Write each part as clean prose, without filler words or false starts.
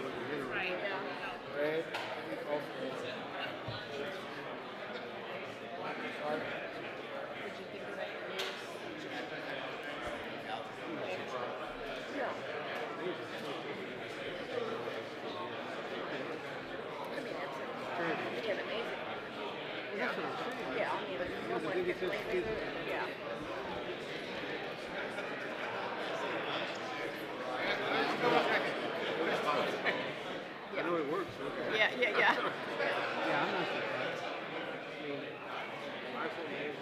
now, but you know. Right. Red. I know it works. Okay. Yeah. Yeah, I'm not surprised. I mean, my phone is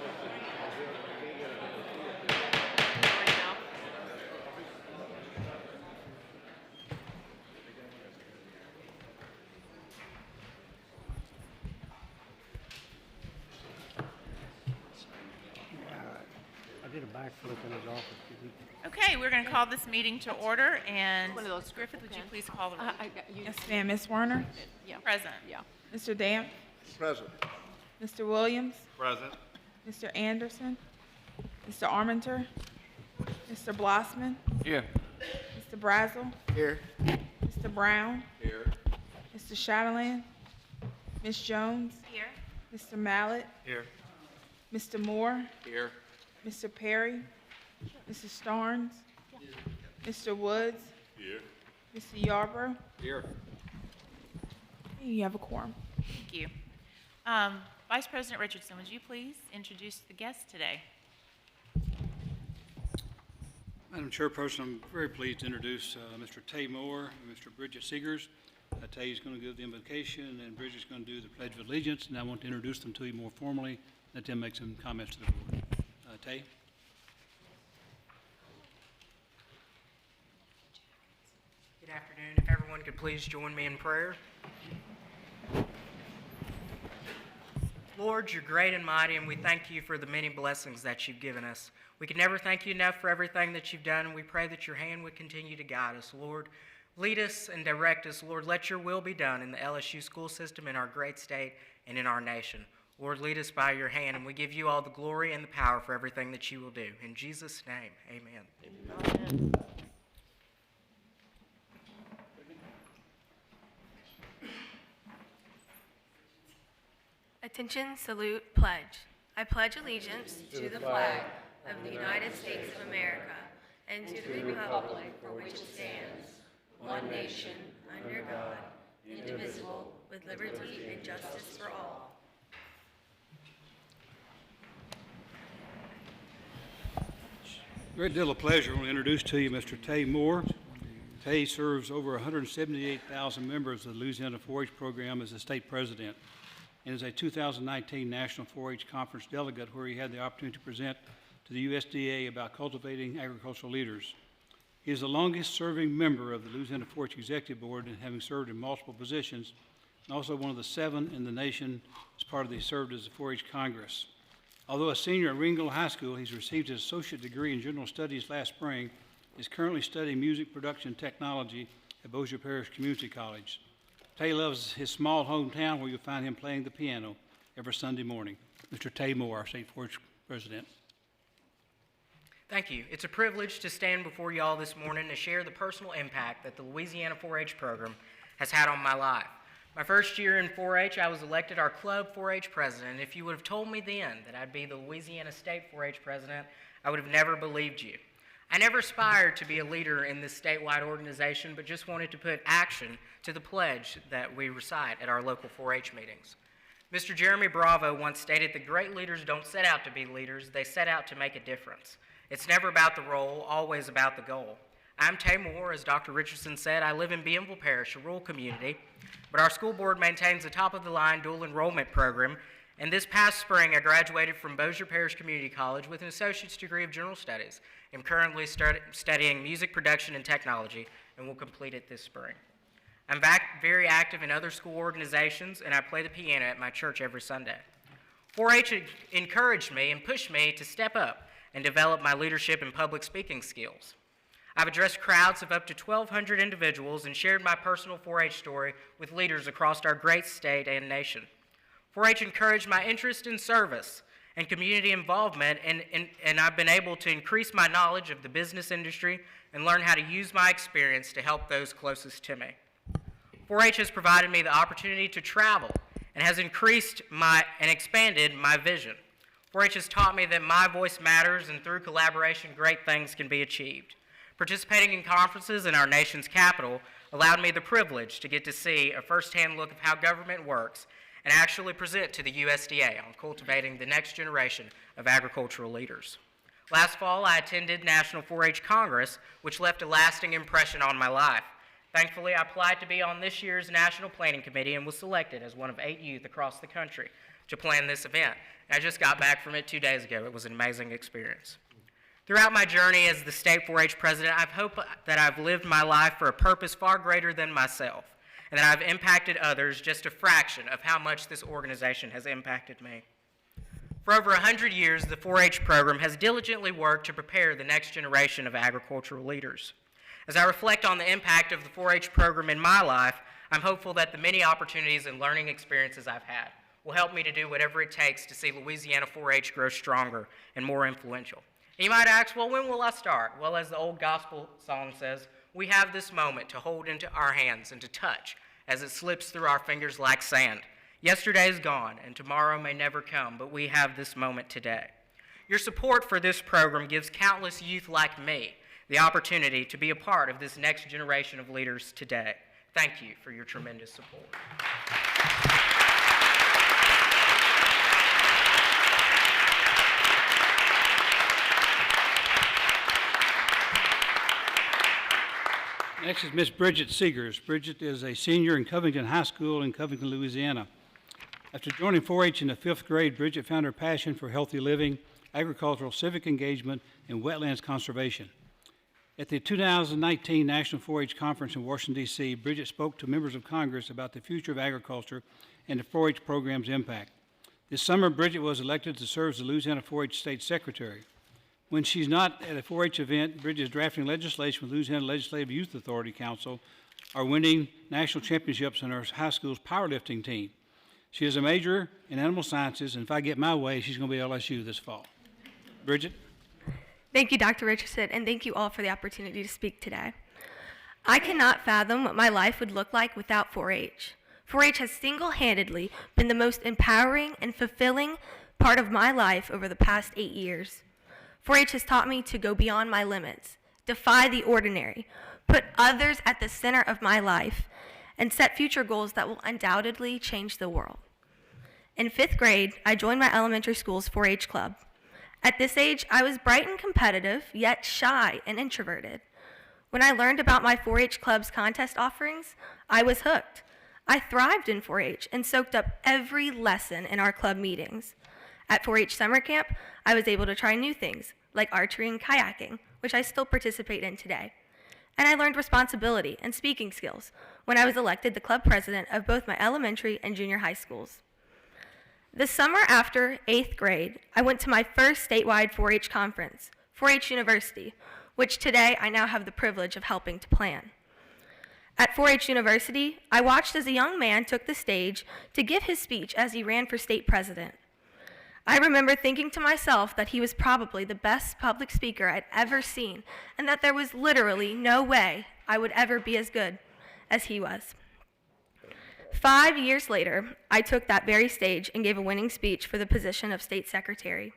I did a backflip in his office. Okay, we're going to call this meeting to order, and Ms. Griffith, would you please call the roll? Yes, ma'am. Ms. Werner? Present. Yeah. Mr. Damp? Present. Mr. Williams? Present. Mr. Anderson? Mr. Armenter? Mr. Blossman? Here. Mr. Brazel? Here. Mr. Brown? Here. Mr. Shadowland? Ms. Jones? Here. Mr. Mallett? Here. Mr. Moore? Here. Mr. Perry? Mrs. Starnes? Mr. Woods? Here. Mr. Yarborough? Here. You have a quorum. Thank you. Vice President Richardson, would you please introduce the guests today? Madam Chairperson, I'm very pleased to introduce Mr. Tay Moore and Mr. Bridget Seegers. Tay is going to give the invocation, and Bridget's going to do the Pledge of Allegiance, and I want to introduce them to you more formally, let them make some comments to the board. Tay? Good afternoon. If everyone could please join me in prayer. Lord, you're great and mighty, and we thank you for the many blessings that you've given us. We can never thank you enough for everything that you've done, and we pray that your hand would continue to guide us. Lord, lead us and direct us. Lord, let your will be done in the LSU school system, in our great state, and in our nation. Lord, lead us by your hand, and we give you all the glory and the power for everything that you will do. In Jesus' name, amen. Amen. Attention, salute, pledge. I pledge allegiance to the flag of the United States of America and to the republic for which it stands, one nation, under God, indivisible, with liberty and justice for all. Great deal of pleasure. I want to introduce to you Mr. Tay Moore. Tay serves over 178,000 members of the Louisiana 4-H program as a state president, and is a 2019 National 4-H Conference delegate where he had the opportunity to present to the USDA about cultivating agricultural leaders. He is the longest-serving member of the Louisiana 4-H Executive Board, and having served in multiple positions, and also one of the 7 in the nation as part of the served as the 4-H Congress. Although a senior at Ringgold High School, he's received his associate degree in general studies last spring, is currently studying music production technology at Bossier Parish Community College. Tay loves his small hometown, where you'll find him playing the piano every Sunday morning. Mr. Tay Moore, our state 4-H president. Thank you. It's a privilege to stand before you all this morning to share the personal impact that the Louisiana 4-H program has had on my life. My first year in 4-H, I was elected our club 4-H president. If you would have told me then that I'd be the Louisiana State 4-H president, I would have never believed you. I never aspired to be a leader in this statewide organization, but just wanted to put action to the pledge that we recite at our local 4-H meetings. Mr. Jeremy Bravo once stated that great leaders don't set out to be leaders, they set out to make a difference. It's never about the role, always about the goal. I'm Tay Moore. As Dr. Richardson said, I live in Bienville Parish, a rural community, but our school board maintains a top-of-the-line dual enrollment program, and this past spring I graduated from Bossier Parish Community College with an associate's degree of general studies. I'm currently studying music production and technology, and will complete it this spring. I'm very active in other school organizations, and I play the piano at my church every Sunday. 4-H encouraged me and pushed me to step up and develop my leadership and public speaking skills. I've addressed crowds of up to 1,200 individuals and shared my personal 4-H story with leaders across our great state and nation. 4-H encouraged my interest in service and community involvement, and I've been able to increase my knowledge of the business industry and learn how to use my experience to help those closest to me. 4-H has provided me the opportunity to travel and has increased and expanded my vision. 4-H has taught me that my voice matters, and through collaboration, great things can be achieved. Participating in conferences in our nation's capital allowed me the privilege to get to see a firsthand look of how government works and actually present to the USDA on cultivating the next generation of agricultural leaders. Last fall, I attended National 4-H Congress, which left a lasting impression on my life. Thankfully, I applied to be on this year's National Planning Committee and was selected as one of 8 youth across the country to plan this event. I just got back from it 2 days ago. It was an amazing experience. Throughout my journey as the state 4-H president, I've hoped that I've lived my life for a purpose far greater than myself, and that I've impacted others just a fraction of how much this organization has impacted me. For over 100 years, the 4-H program has diligently worked to prepare the next generation of agricultural leaders. As I reflect on the impact of the 4-H program in my life, I'm hopeful that the many opportunities and learning experiences I've had will help me to do whatever it takes to see Louisiana 4-H grow stronger and more influential. And you might ask, well, when will I start? Well, as the old gospel song says, we have this moment to hold into our hands and to touch as it slips through our fingers like sand. Yesterday is gone, and tomorrow may never come, but we have this moment today. Your support for this program gives countless youth like me the opportunity to be a part of this next generation of leaders today. Thank you for your tremendous support. Next is Miss Bridget Seegers. Bridget is a senior in Covington High School in Covington, Louisiana. After joining 4-H in the 5th grade, Bridget found her passion for healthy living, agricultural civic engagement, and wetlands conservation. At the 2019 National 4-H Conference in Washington, D.C., Bridget spoke to members of Congress about the future of agriculture and the 4-H program's impact. This summer, Bridget was elected to serve as the Louisiana 4-H State Secretary. When she's not at a 4-H event, Bridget is drafting legislation with Louisiana Legislative Youth Authority Council, are winning national championships in our high school's powerlifting team. She is a major in animal sciences, and if I get my way, she's going to be at LSU this fall. Bridget? Thank you, Dr. Richardson, and thank you all for the opportunity to speak today. I cannot fathom what my life would look like without 4-H. 4-H has single-handedly been the most empowering and fulfilling part of my life over the past 8 years. 4-H has taught me to go beyond my limits, defy the ordinary, put others at the center of my life, and set future goals that will undoubtedly change the world. In 5th grade, I joined my elementary school's 4-H club. At this age, I was bright and competitive, yet shy and introverted. When I learned about my 4-H club's contest offerings, I was hooked. I thrived in 4-H and soaked up every lesson in our club meetings. At 4-H summer camp, I was able to try new things, like archery and kayaking, which I still participate in today. And I learned responsibility and speaking skills when I was elected the club president of both my elementary and junior high schools. The summer after 8th grade, I went to my first statewide 4-H conference, 4-H University, which today I now have the privilege of helping to plan. At 4-H University, I watched as a young man took the stage to give his speech as he ran for state president. I remember thinking to myself that he was probably the best public speaker I'd ever seen, and that there was literally no way I would ever be as good as he was. 5 years later, I took that very stage and gave a winning speech for the position of state secretary.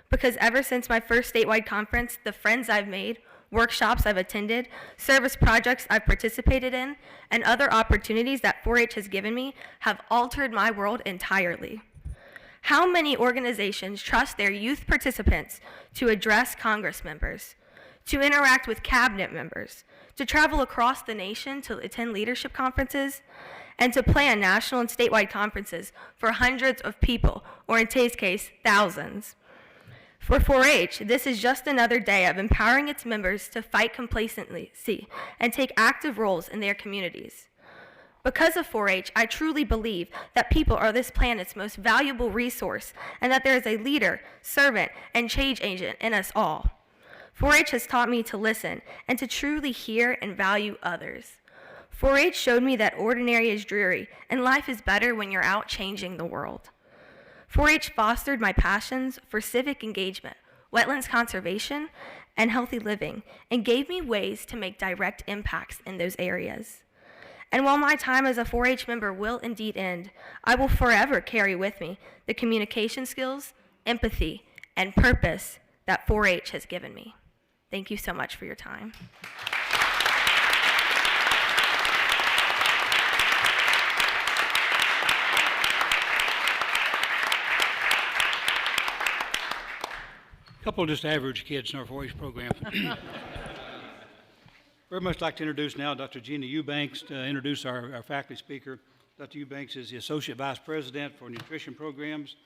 Because ever since my first statewide conference, the friends I've made, workshops I've attended, service projects I've participated in, and other opportunities that 4-H has given me have altered my world entirely. How many organizations trust their youth participants to address Congress members, to interact with cabinet members, to travel across the nation to attend leadership conferences, and to plan national and statewide conferences for hundreds of people, or in Tay's case, thousands? For 4-H, this is just another day of empowering its members to fight complacency and take active roles in their communities. Because of 4-H, I truly believe that people are this planet's most valuable resource and that there is a leader, servant, and change agent in us all. 4-H has taught me to listen and to truly hear and value others. 4-H showed me that ordinary is dreary and life is better when you're out changing the world. 4-H fostered my passions for civic engagement, wetlands conservation, and healthy living, and gave me ways to make direct impacts in those areas. And while my time as a 4-H member will indeed end, I will forever carry with me the communication skills, empathy, and purpose that 4-H has given me. Thank you so much for your time. A couple of just average kids in our 4-H program. Very much like to introduce now Dr. Gina Eubanks to introduce our faculty speaker. Dr. Eubanks is the Associate Vice President for Nutrition Programs,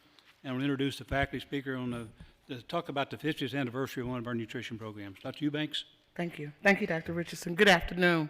and we'll introduce the faculty speaker on to talk about the 50th anniversary of one of our nutrition programs. Dr. Eubanks. Thank you. Thank you, Dr. Richardson. Good afternoon.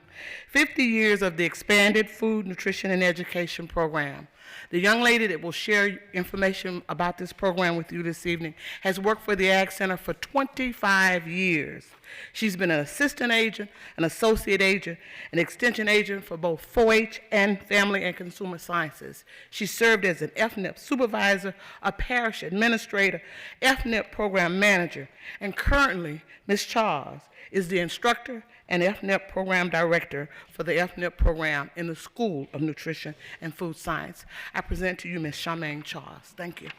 50 years of the expanded food, nutrition, and education program. The young lady that will share information about this program with you this evening has worked for the Ag Center for 25 years. She's been an assistant agent, an associate agent, an extension agent for both 4-H and Family and Consumer Sciences. She served as an FNIP supervisor, a parish administrator, FNIP program manager, and currently, Ms. Charles is the instructor and FNIP program director for the FNIP program in the School of Nutrition and Food Science. I present to you Ms. Charmaine Charles. Thank you.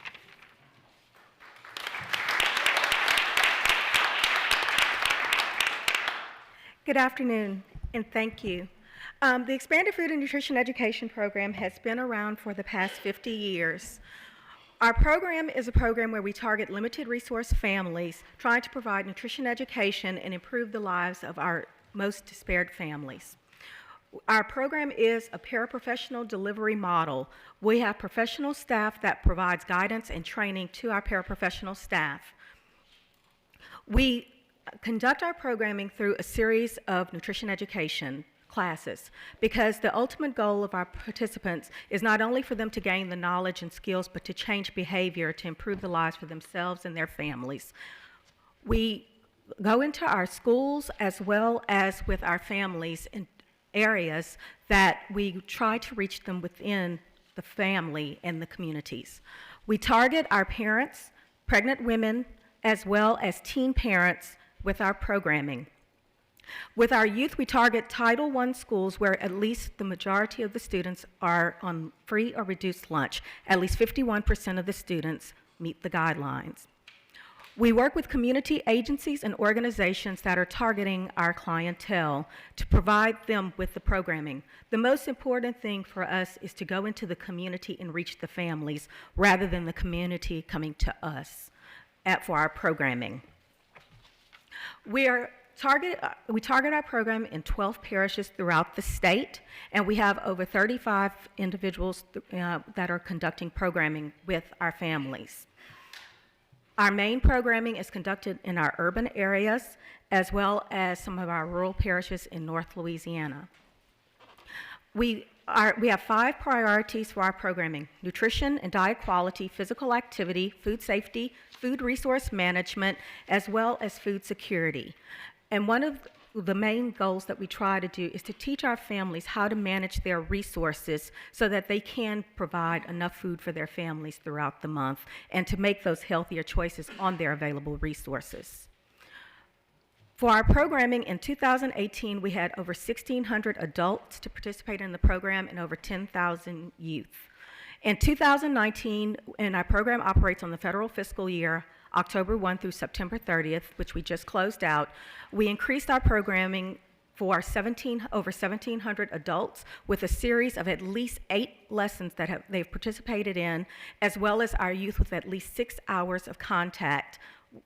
Good afternoon, and thank you. The Expanded Food and Nutrition Education Program has been around for the past 50 years. Our program is a program where we target limited resource families trying to provide nutrition education and improve the lives of our most despaired families. Our program is a paraprofessional delivery model. We have professional staff that provides guidance and training to our paraprofessional staff. We conduct our programming through a series of nutrition education classes because the ultimate goal of our participants is not only for them to gain the knowledge and skills, but to change behavior to improve the lives for themselves and their families. We go into our schools as well as with our families in areas that we try to reach them within the family and the communities. We target our parents, pregnant women, as well as teen parents with our programming. With our youth, we target Title I schools where at least the majority of the students are on free or reduced lunch. At least 51% of the students meet the guidelines. We work with community agencies and organizations that are targeting our clientele to provide them with the programming. The most important thing for us is to go into the community and reach the families rather than the community coming to us for our programming. We target our program in 12 parishes throughout the state, and we have over 35 individuals that are conducting programming with our families. Our main programming is conducted in our urban areas as well as some of our rural parishes in North Louisiana. We have 5 priorities for our programming: nutrition and diet quality, physical activity, food safety, food resource management, as well as food security. And one of the main goals that we try to do is to teach our families how to manage their resources so that they can provide enough food for their families throughout the month and to make those healthier choices on their available resources. For our programming in 2018, we had over 1,600 adults to participate in the program and over 10,000 youth. In 2019, and our program operates on the federal fiscal year, October 1 through September 30th, which we just closed out, we increased our programming for over 1,700 adults with a series of at least 8 lessons that they've participated in, as well as our youth with at least 6 hours of contact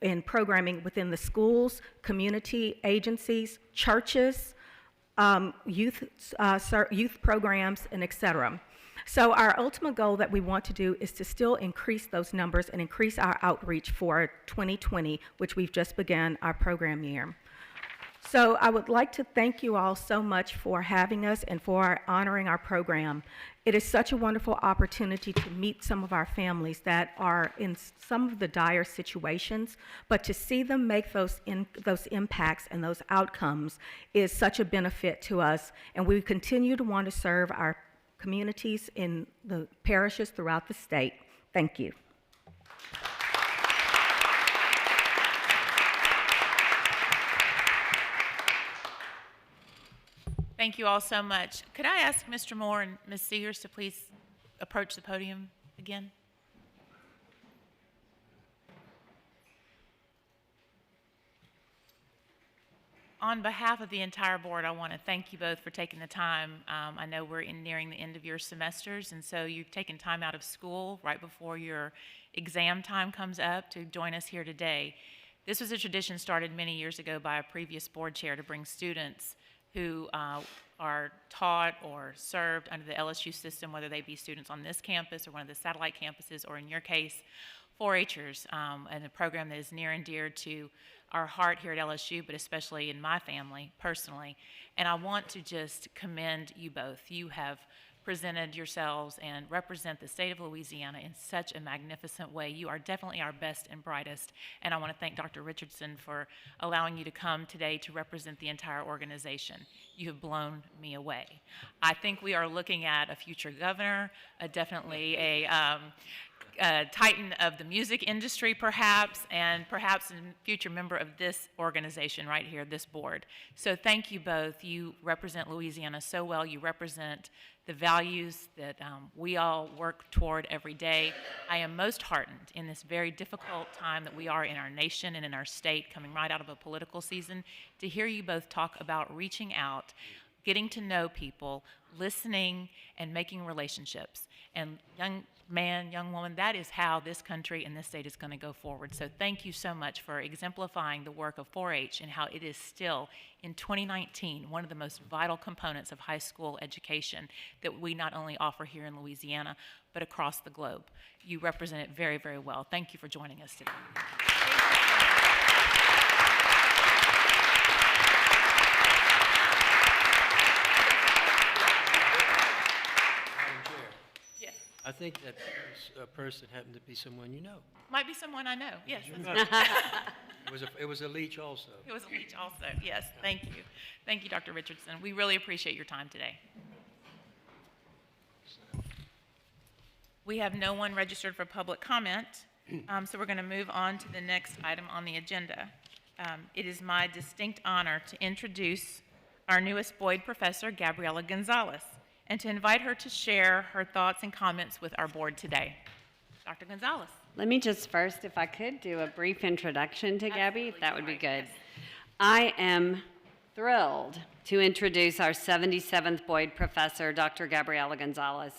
in programming within the schools, community agencies, churches, youth programs, and et cetera. So our ultimate goal that we want to do is to still increase those numbers and increase our outreach for 2020, which we've just begun our program year. So I would like to thank you all so much for having us and for honoring our program. It is such a wonderful opportunity to meet some of our families that are in some of the dire situations, but to see them make those impacts and those outcomes is such a benefit to us, and we continue to want to serve our communities in the parishes throughout the state. Thank you. Thank you all so much. Could I ask Mr. Moore and Ms. Seegers to please approach the podium again? On behalf of the entire board, I want to thank you both for taking the time. I know we're nearing the end of your semesters, and so you've taken time out of school right before your exam time comes up to join us here today. This was a tradition started many years ago by a previous board chair to bring students who are taught or served under the LSU system, whether they be students on this campus or one of the satellite campuses, or in your case, 4-Hers, and a program that is near and dear to our heart here at LSU, but especially in my family personally. And I want to just commend you both. You have presented yourselves and represent the state of Louisiana in such a magnificent way. You are definitely our best and brightest, and I want to thank Dr. Richardson for allowing you to come today to represent the entire organization. You have blown me away. I think we are looking at a future governor, definitely a titan of the music industry perhaps, and perhaps a future member of this organization right here, this board. So thank you both. You represent Louisiana so well. You represent the values that we all work toward every day. I am most heartened in this very difficult time that we are in our nation and in our state, coming right out of a political season, to hear you both talk about reaching out, getting to know people, listening, and making relationships. And young man, young woman, that is how this country and this state is going to go forward. So thank you so much for exemplifying the work of 4-H and how it is still, in 2019, one of the most vital components of high school education that we not only offer here in Louisiana, but across the globe. You represent it very, very well. Thank you for joining us today. I think that person happened to be someone you know. Might be someone I know, yes. It was a leech also. It was a leech also, yes. Thank you. Thank you, Dr. Richardson. We really appreciate your time today. We have no one registered for public comment, so we're going to move on to the next item on the agenda. It is my distinct honor to introduce our newest Boyd professor, Gabriela Gonzalez, and to invite her to share her thoughts and comments with our board today. Dr. Gonzalez. Let me just first, if I could, do a brief introduction to Gabby, if that would be good. Yes. I am thrilled to introduce our 77th Boyd professor, Dr. Gabriela Gonzalez.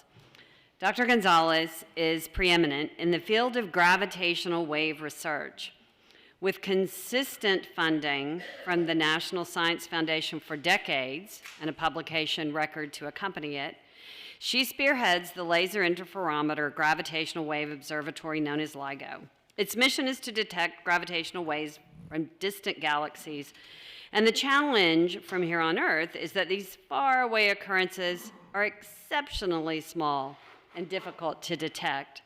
Dr. Gonzalez is preeminent in the field of gravitational wave research. With consistent funding from the National Science Foundation for decades and a publication record to accompany it, she spearheads the Laser Interferometer Gravitational Wave Observatory known as LIGO. Its mission is to detect gravitational waves from distant galaxies, and the challenge from here on Earth is that these faraway occurrences are exceptionally small and difficult to detect.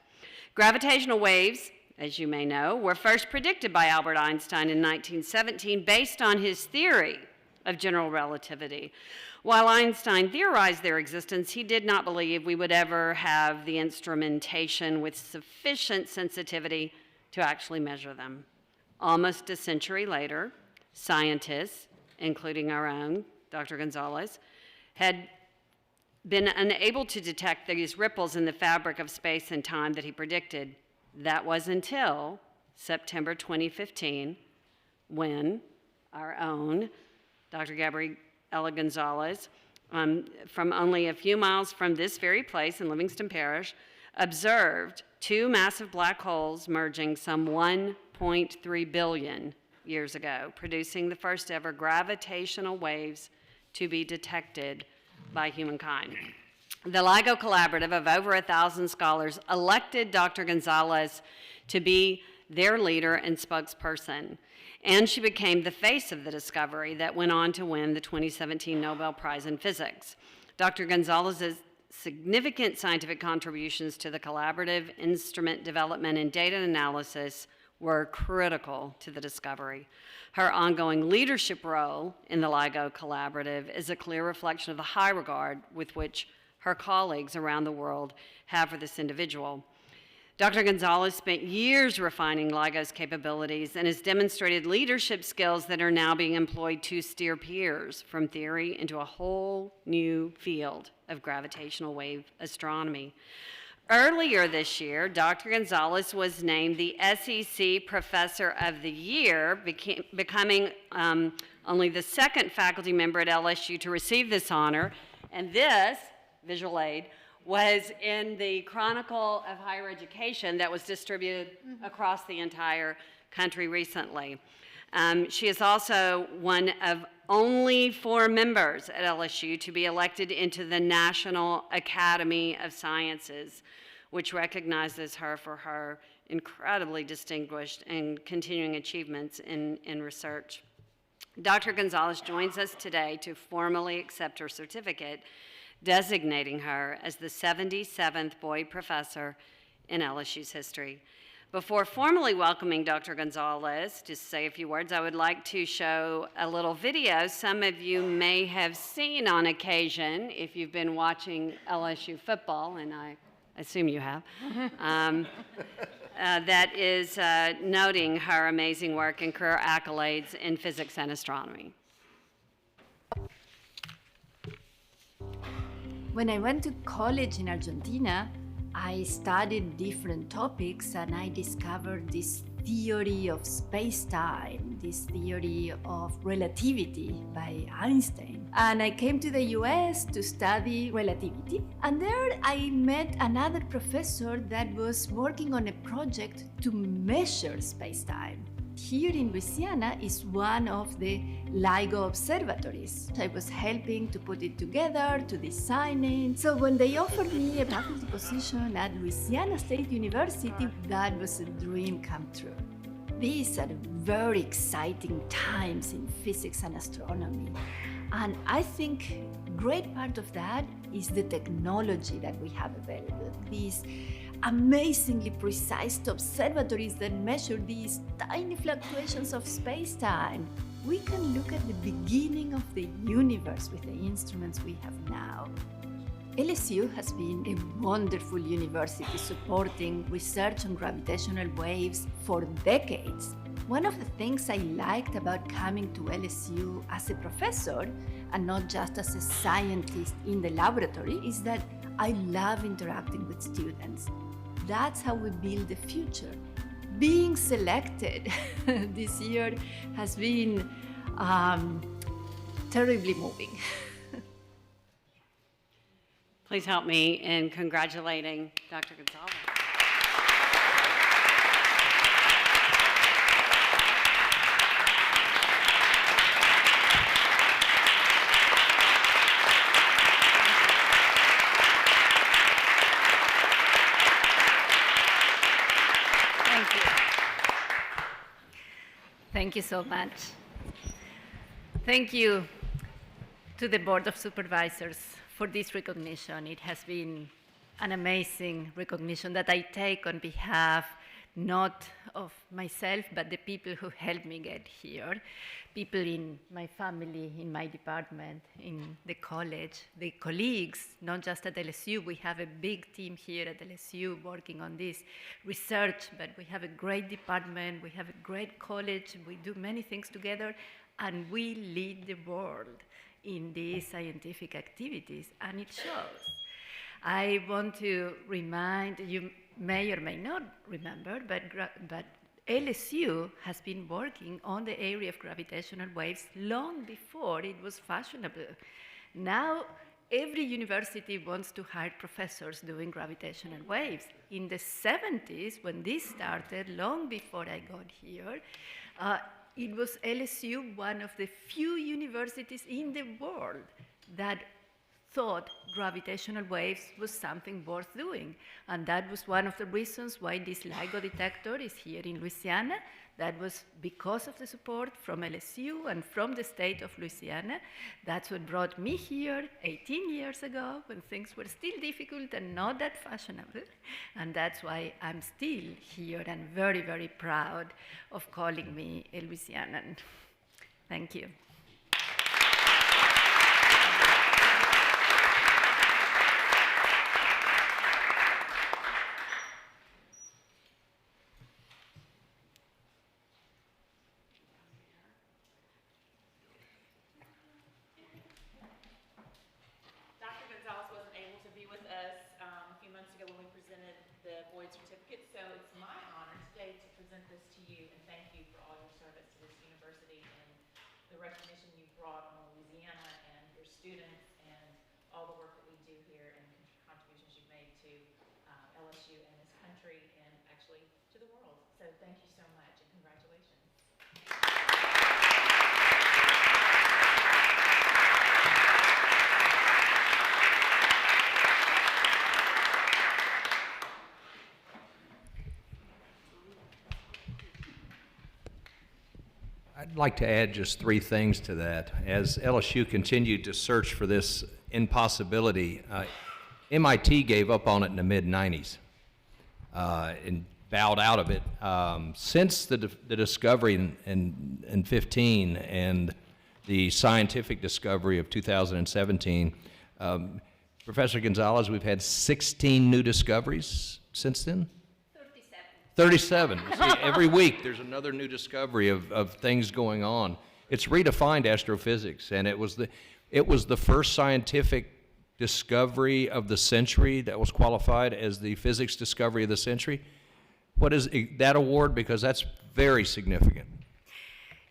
Gravitational waves, as you may know, were first predicted by Albert Einstein in 1917 based on his theory of general relativity. While Einstein theorized their existence, he did not believe we would ever have the instrumentation with sufficient sensitivity to actually measure them. Almost a century later, scientists, including our own, Dr. Gonzalez, had been unable to detect these ripples in the fabric of space and time that he predicted. That was until September 2015, when our own Dr. Gabriela Gonzalez, from only a few miles from this very place in Livingston Parish, observed two massive black holes merging some 1.3 billion years ago, producing the first ever gravitational waves to be detected by humankind. The LIGO Collaborative of over 1,000 scholars elected Dr. Gonzalez to be their leader and spokesperson, and she became the face of the discovery that went on to win the 2017 Nobel Prize in Physics. Dr. Gonzalez's significant scientific contributions to the collaborative instrument development and data analysis were critical to the discovery. Her ongoing leadership role in the LIGO Collaborative is a clear reflection of the high regard with which her colleagues around the world have for this individual. Dr. Gonzalez spent years refining LIGO's capabilities and has demonstrated leadership skills that are now being employed to steer peers from theory into a whole new field of gravitational wave astronomy. Earlier this year, Dr. Gonzalez was named the SEC Professor of the Year, becoming only the second faculty member at LSU to receive this honor. And this, visual aid, was in the Chronicle of Higher Education that was distributed across the entire country recently. She is also one of only 4 members at LSU to be elected into the National Academy of Sciences, which recognizes her for her incredibly distinguished and continuing achievements in research. Dr. Gonzalez joins us today to formally accept her certificate, designating her as the 77th Boyd Professor in LSU's history. Before formally welcoming Dr. Gonzalez to say a few words, I would like to show a little video some of you may have seen on occasion if you've been watching LSU football, and I assume you have, that is noting her amazing work and career accolades in physics and astronomy. When I went to college in Argentina, I studied different topics and I discovered this theory of space-time, this theory of relativity by Einstein. And I came to the US to study relativity. And there I met another professor that was working on a project to measure space-time. Here in Louisiana is one of the LIGO observatories. I was helping to put it together, to design it. So when they offered me a faculty position at Louisiana State University, that was a dream come true. These are very exciting times in physics and astronomy. And I think a great part of that is the technology that we have available. These amazingly precise observatories that measure these tiny fluctuations of space-time. We can look at the beginning of the universe with the instruments we have now. LSU has been a wonderful university supporting research on gravitational waves for decades. One of the things I liked about coming to LSU as a professor and not just as a scientist in the laboratory is that I love interacting with students. That's how we build the future. Being selected this year has been terribly moving. Please help me in congratulating Dr. Gonzalez. Thank you so much. Thank you to the Board of Supervisors for this recognition. It has been an amazing recognition that I take on behalf not of myself, but the people who helped me get here, people in my family, in my department, in the college, the colleagues, not just at LSU. We have a big team here at LSU working on this research, but we have a great department, we have a great college, we do many things together, and we lead the world in these scientific activities, and it shows. I want to remind you, may or may not remember, but LSU has been working on the area of gravitational waves long before it was fashionable. Now, every university wants to hire professors doing gravitational waves. In the 70s, when this started, long before I got here, it was LSU, one of the few universities in the world that thought gravitational waves was something worth doing. And that was one of the reasons why this LIGO detector is here in Louisiana. That was because of the support from LSU and from the state of Louisiana. That's what brought me here 18 years ago when things were still difficult and not that fashionable. And that's why I'm still here and very, very proud of calling me a Louisianan. Thank you. the recognition you brought on Louisiana and your students and all the work that we do here and contributions you've made to LSU and this country and actually to the world. So thank you so much and congratulations. I'd like to add just three things to that. As LSU continued to search for this impossibility, MIT gave up on it in the mid-90s and bowed out of it. Since the discovery in 15 and the scientific discovery of 2017, Professor Gonzalez, we've had 16 new discoveries since then? 37. See, every week there's another new discovery of things going on. It's redefined astrophysics, and it was the first scientific discovery of the century that was qualified as the physics discovery of the century. What is that award? Because that's very significant.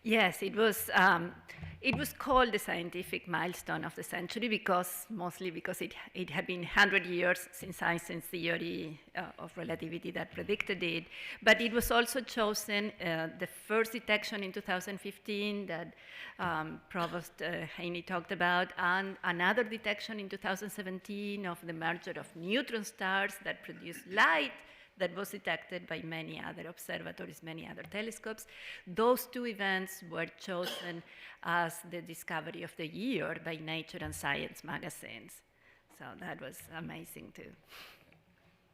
Yes, it was called the scientific milestone of the century mostly because it had been 100 years since Einstein's theory of relativity that predicted it. But it was also chosen the first detection in 2015 that Provost Haney talked about, and another detection in 2017 of the merger of neutron stars that produced light that was detected by many other observatories, many other telescopes. Those two events were chosen as the discovery of the year by Nature and Science magazines. So that was amazing too.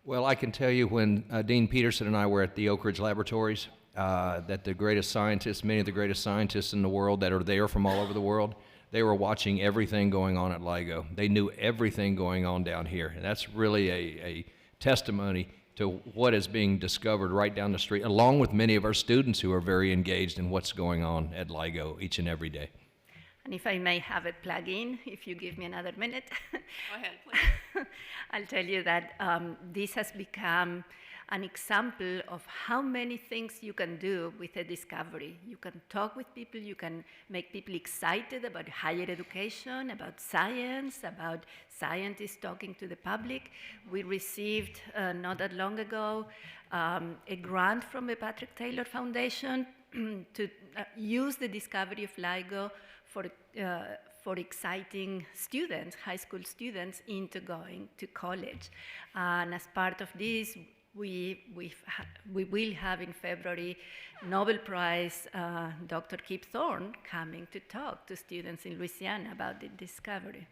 Well, I can tell you when Dean Peterson and I were at the Oak Ridge Laboratories, that the greatest scientists, many of the greatest scientists in the world that are there from all over the world, they were watching everything going on at LIGO. They knew everything going on down here. And that's really a testimony to what is being discovered right down the street, along with many of our students who are very engaged in what's going on at LIGO each and every day. And if I may have a plug-in, if you give me another minute. Go ahead, please. I'll tell you that this has become an example of how many things you can do with a discovery. You can talk with people, you can make people excited about higher education, about science, about scientists talking to the public. We received, not that long ago, a grant from the Patrick Taylor Foundation to use the discovery of LIGO for exciting students, high school students, into going to college. And as part of this, we will have in February Nobel Prize Dr. Kip Thorne coming to talk to students in Louisiana about the discovery.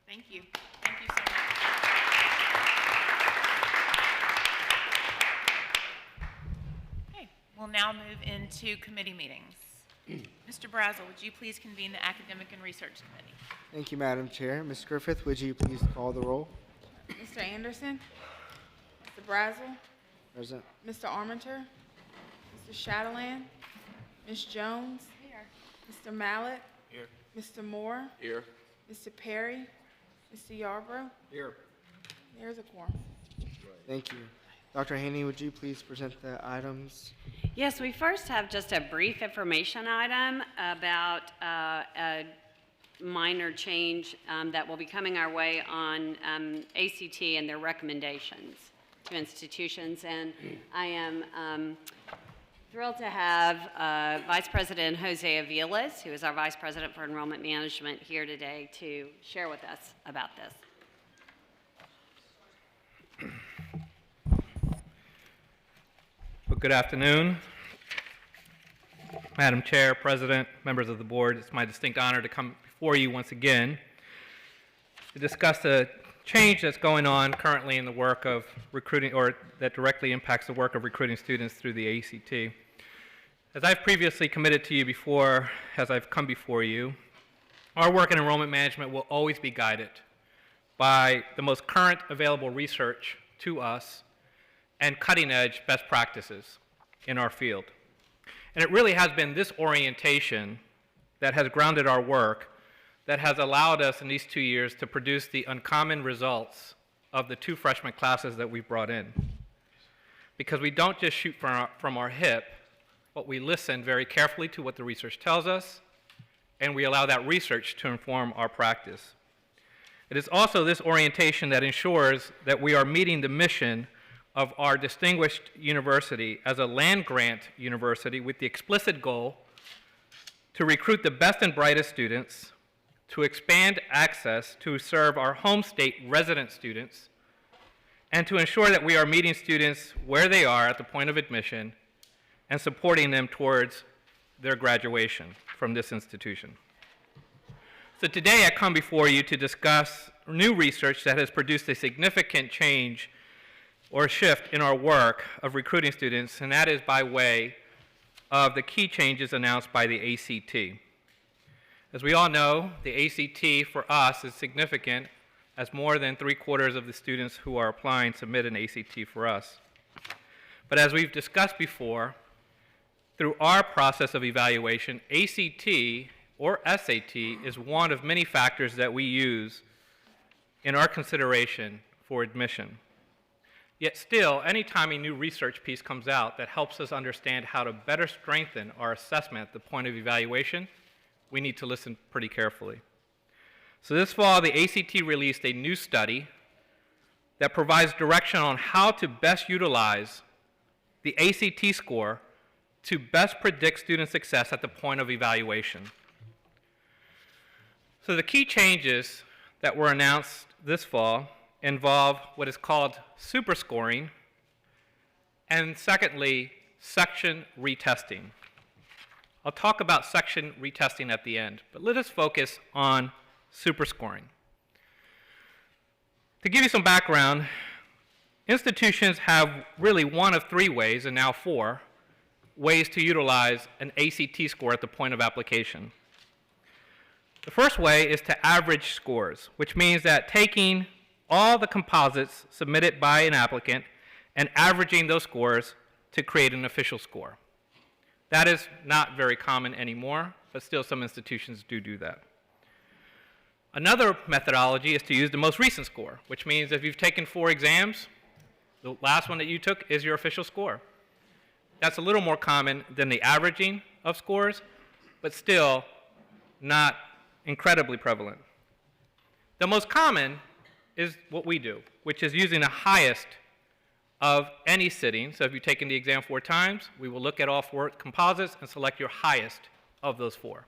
Thank you. Thank you so much. Okay, we'll now move into committee meetings. Mr. Brazel, would you please convene the Academic and Research Committee? Thank you, Madam Chair. Ms. Griffith, would you please call the roll? Mr. Anderson? Mr. Brazel? Present. Mr. Armenter? Mr. Shadowland? Ms. Jones? Here. Mr. Mallett? Here. Mr. Moore? Here. Mr. Perry? Mr. Yarbrough? Here. There's a quorum. Thank you. Dr. Haney, would you please present the items? Yes, we first have just a brief information item about a minor change that will be coming our way on ACT and their recommendations to institutions. And I am thrilled to have Vice President Jose Aviles, who is our Vice President for Enrollment Management, here today to share with us about this. Well, good afternoon. Madam Chair, President, members of the board, it's my distinct honor to come before you once again to discuss a change that's going on currently in the work of recruiting, or that directly impacts the work of recruiting students through the ACT. As I've previously committed to you before, as I've come before you, our work in enrollment management will always be guided by the most current available research to us and cutting-edge best practices in our field. And it really has been this orientation that has grounded our work, that has allowed us in these 2 years to produce the uncommon results of the 2 freshman classes that we've brought in. Because we don't just shoot from our hip, but we listen very carefully to what the research tells us, and we allow that research to inform our practice. It is also this orientation that ensures that we are meeting the mission of our distinguished university as a land-grant university with the explicit goal to recruit the best and brightest students, to expand access to serve our home state resident students, and to ensure that we are meeting students where they are at the point of admission and supporting them towards their graduation from this institution. So today I come before you to discuss new research that has produced a significant change or shift in our work of recruiting students, and that is by way of the key changes announced by the ACT. As we all know, the ACT for us is significant, as more than 3/4 of the students who are applying submit an ACT for us. But as we've discussed before, through our process of evaluation, ACT or SAT is one of many factors that we use in our consideration for admission. Yet still, anytime a new research piece comes out that helps us understand how to better strengthen our assessment at the point of evaluation, we need to listen pretty carefully. So this fall, the ACT released a new study that provides direction on how to best utilize the ACT score to best predict student success at the point of evaluation. So the key changes that were announced this fall involve what is called superscoring, and secondly, section retesting. I'll talk about section retesting at the end, but let us focus on superscoring. To give you some background, institutions have really one of three ways, and now four, ways to utilize an ACT score at the point of application. The first way is to average scores, which means that taking all the composites submitted by an applicant and averaging those scores to create an official score. That is not very common anymore, but still some institutions do that. Another methodology is to use the most recent score, which means if you've taken 4 exams, the last one that you took is your official score. That's a little more common than the averaging of scores, but still not incredibly prevalent. The most common is what we do, which is using the highest of any sitting. So if you've taken the exam 4 times, we will look at all 4 composites and select your highest of those 4.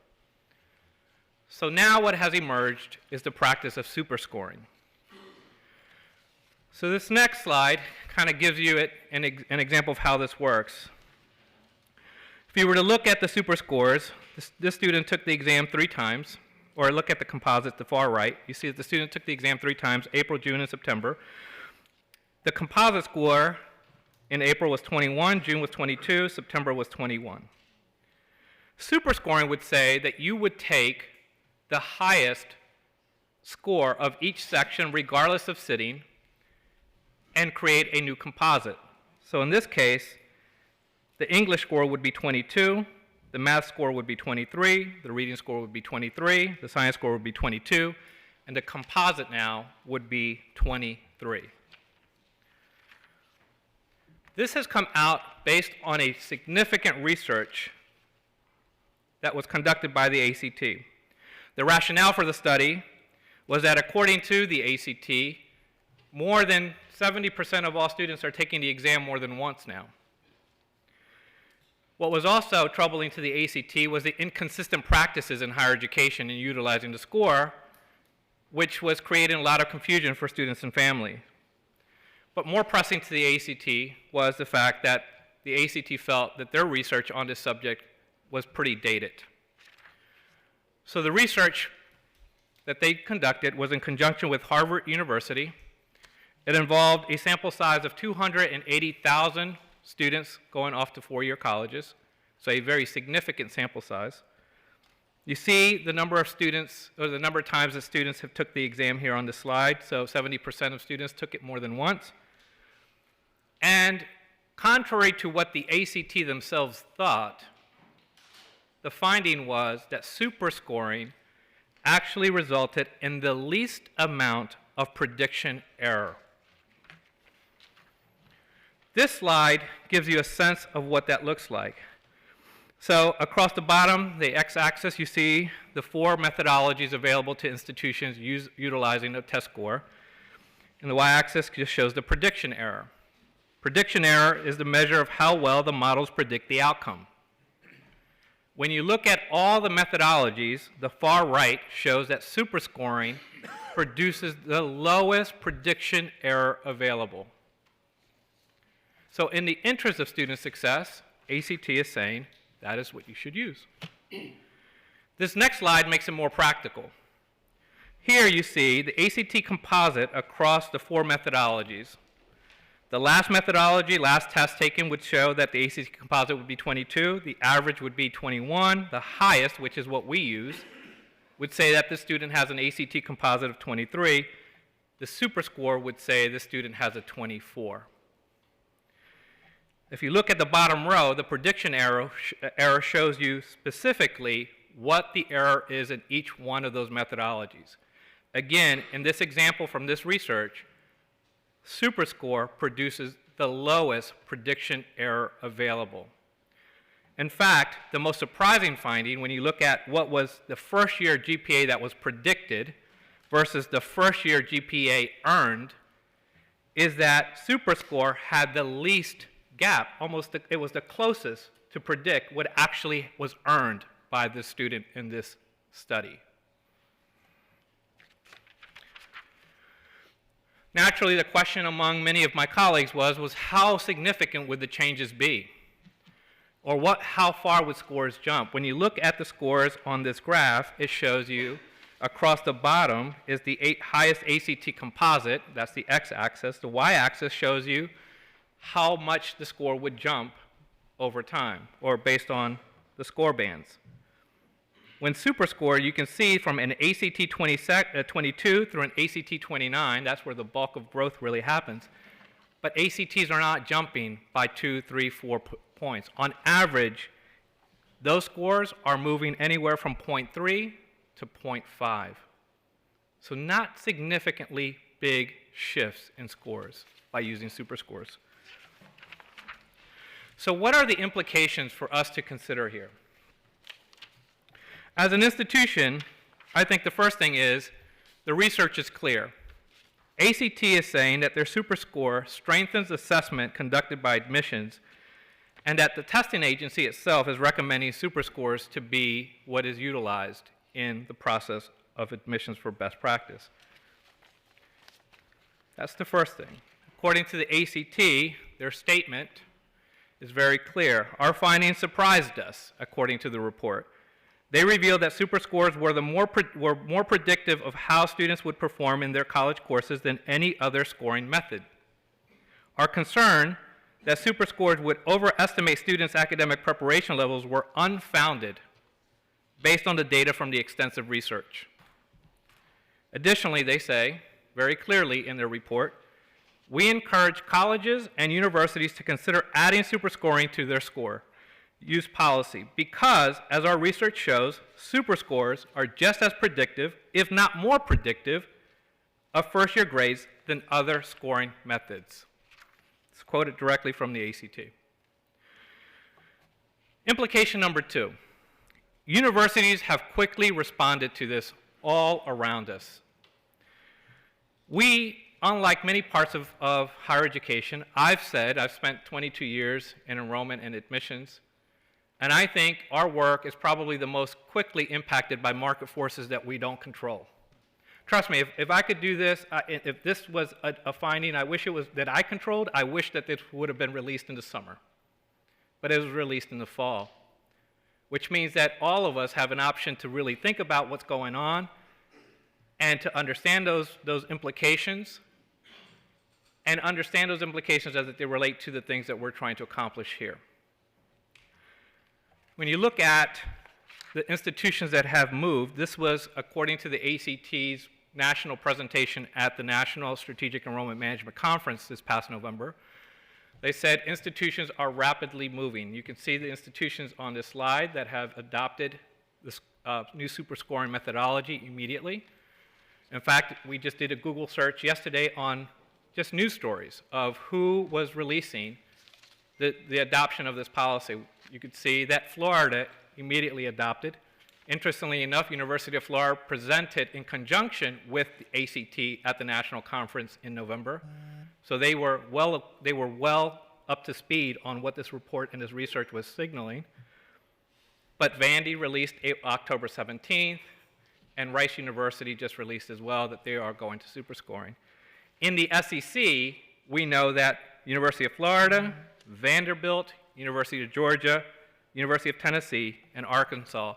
So now what has emerged is the practice of superscoring. So this next slide kind of gives you an example of how this works. If you were to look at the super scores, this student took the exam 3 times, or look at the composite at the far right, you see that the student took the exam 3 times, April, June, and September. The composite score in April was 21, June was 22, September was 21. Superscoring would say that you would take the highest score of each section, regardless of sitting, and create a new composite. So in this case, the English score would be 22, the math score would be 23, the reading score would be 23, the science score would be 22, and the composite now would be 23. This has come out based on a significant research that was conducted by the ACT. The rationale for the study was that according to the ACT, more than 70% of all students are taking the exam more than once now. What was also troubling to the ACT was the inconsistent practices in higher education in utilizing the score, which was creating a lot of confusion for students and family. But more pressing to the ACT was the fact that the ACT felt that their research on this subject was pretty dated. So the research that they conducted was in conjunction with Harvard University. It involved a sample size of 280,000 students going off to 4-year colleges, so a very significant sample size. You see the number of students, or the number of times that students have took the exam here on the slide, so 70% of students took it more than once. And contrary to what the ACT themselves thought, the finding was that superscoring actually resulted in the least amount of prediction error. This slide gives you a sense of what that looks like. So across the bottom, the x-axis, you see the 4 methodologies available to institutions utilizing a test score. And the y-axis just shows the prediction error. Prediction error is the measure of how well the models predict the outcome. When you look at all the methodologies, the far right shows that superscoring produces the lowest prediction error available. So in the interest of student success, ACT is saying that is what you should use. This next slide makes it more practical. Here you see the ACT composite across the 4 methodologies. The last methodology, last test taken, would show that the ACT composite would be 22, the average would be 21, the highest, which is what we use, would say that the student has an ACT composite of 23. The superscore would say the student has a 24. If you look at the bottom row, the prediction error shows you specifically what the error is in each one of those methodologies. Again, in this example from this research, superscore produces the lowest prediction error available. In fact, the most surprising finding when you look at what was the first year GPA that was predicted versus the first year GPA earned is that superscore had the least gap, it was the closest to predict what actually was earned by the student in this study. Naturally, the question among many of my colleagues was how significant would the changes be? Or how far would scores jump? When you look at the scores on this graph, it shows you across the bottom is the highest ACT composite, that's the x-axis. The y-axis shows you how much the score would jump over time, or based on the score bands. When superscore, you can see from an ACT 22 through an ACT 29, that's where the bulk of growth really happens. But ACTs are not jumping by 2, 3, 4 points. On average, those scores are moving anywhere from 0.3 to 0.5. So not significantly big shifts in scores by using superscores. So what are the implications for us to consider here? As an institution, I think the first thing is the research is clear. ACT is saying that their superscore strengthens assessment conducted by admissions, and that the testing agency itself is recommending superscores to be what is utilized in the process of admissions for best practice. That's the first thing. According to the ACT, their statement is very clear. Our findings surprised us, according to the report. They revealed that superscores were more predictive of how students would perform in their college courses than any other scoring method. Our concern that superscores would overestimate students' academic preparation levels were unfounded based on the data from the extensive research. Additionally, they say very clearly in their report, we encourage colleges and universities to consider adding superscoring to their score use policy because, as our research shows, superscores are just as predictive, if not more predictive, of first-year grades than other scoring methods. It's quoted directly from the ACT. Implication number 2. Universities have quickly responded to this all around us. We, unlike many parts of higher education, I've spent 22 years in enrollment and admissions, and I think our work is probably the most quickly impacted by market forces that we don't control. Trust me, if I could do this, if this was a finding I wish it was that I controlled, I wish that this would have been released in the summer. But it was released in the fall, which means that all of us have an option to really think about what's going on and to understand those implications and understand those implications as they relate to the things that we're trying to accomplish here. When you look at the institutions that have moved, this was according to the ACT's national presentation at the National Strategic Enrollment Management Conference this past November. They said institutions are rapidly moving. You can see the institutions on this slide that have adopted this new superscoring methodology immediately. In fact, we just did a Google search yesterday on just news stories of who was releasing the adoption of this policy. You could see that Florida immediately adopted. Interestingly enough, University of Florida presented in conjunction with the ACT at the national conference in November. So they were well up to speed on what this report and this research was signaling. But Vandy released October 17th, and Rice University just released as well that they are going to superscoring. In the SEC, we know that University of Florida, Vanderbilt, University of Georgia, University of Tennessee, and Arkansas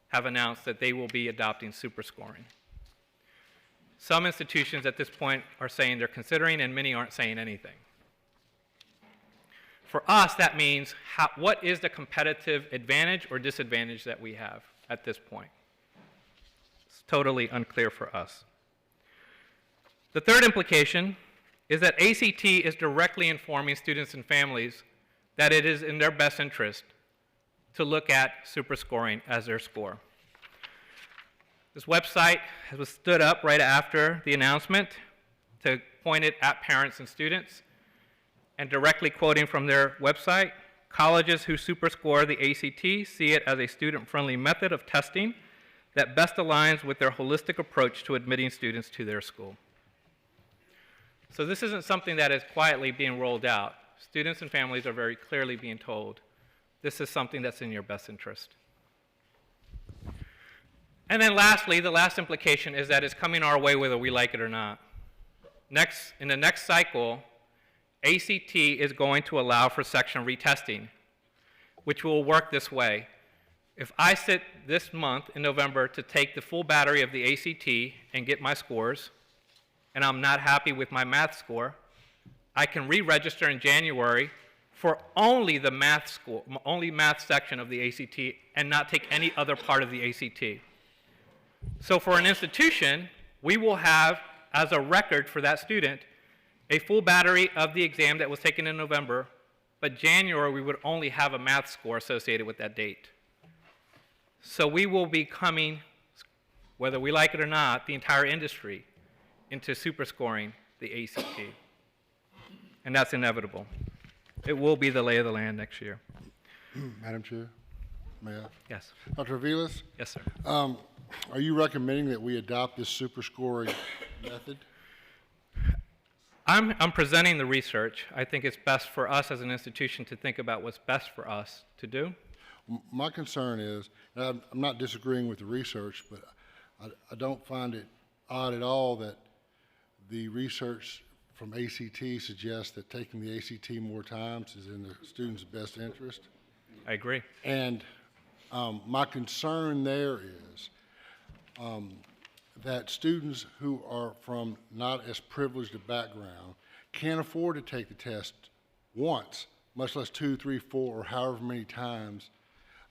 have announced that they will be adopting superscoring. Some institutions at this point are saying they're considering, and many aren't saying anything. For us, that means what is the competitive advantage or disadvantage that we have at this point? It's totally unclear for us. The third implication is that ACT is directly informing students and families that it is in their best interest to look at superscoring as their score. This website was stood up right after the announcement to point it at parents and students, and directly quoting from their website, colleges who superscore the ACT see it as a student-friendly method of testing that best aligns with their holistic approach to admitting students to their school. So this isn't something that is quietly being rolled out. Students and families are very clearly being told, this is something that's in your best interest. And then lastly, the last implication is that it's coming our way whether we like it or not. In the next cycle, ACT is going to allow for section retesting, which will work this way. If I sit this month in November to take the full battery of the ACT and get my scores, and I'm not happy with my math score, I can re-register in January for only the math section of the ACT and not take any other part of the ACT. So for an institution, we will have, as a record for that student, a full battery of the exam that was taken in November, but January we would only have a math score associated with that date. So we will be coming, whether we like it or not, the entire industry, into superscoring the ACT. And that's inevitable. It will be the lay of the land next year. Madam Chair, may I? Yes. Dr. Aviles? Yes, sir. Are you recommending that we adopt this superscoring method? I'm presenting the research. I think it's best for us as an institution to think about what's best for us to do. My concern is, and I'm not disagreeing with the research, but I don't find it odd at all that the research from ACT suggests that taking the ACT more times is in the student's best interest. I agree. And my concern there is that students who are from not as privileged a background can't afford to take the test once, much less 2, 3, 4, or however many times.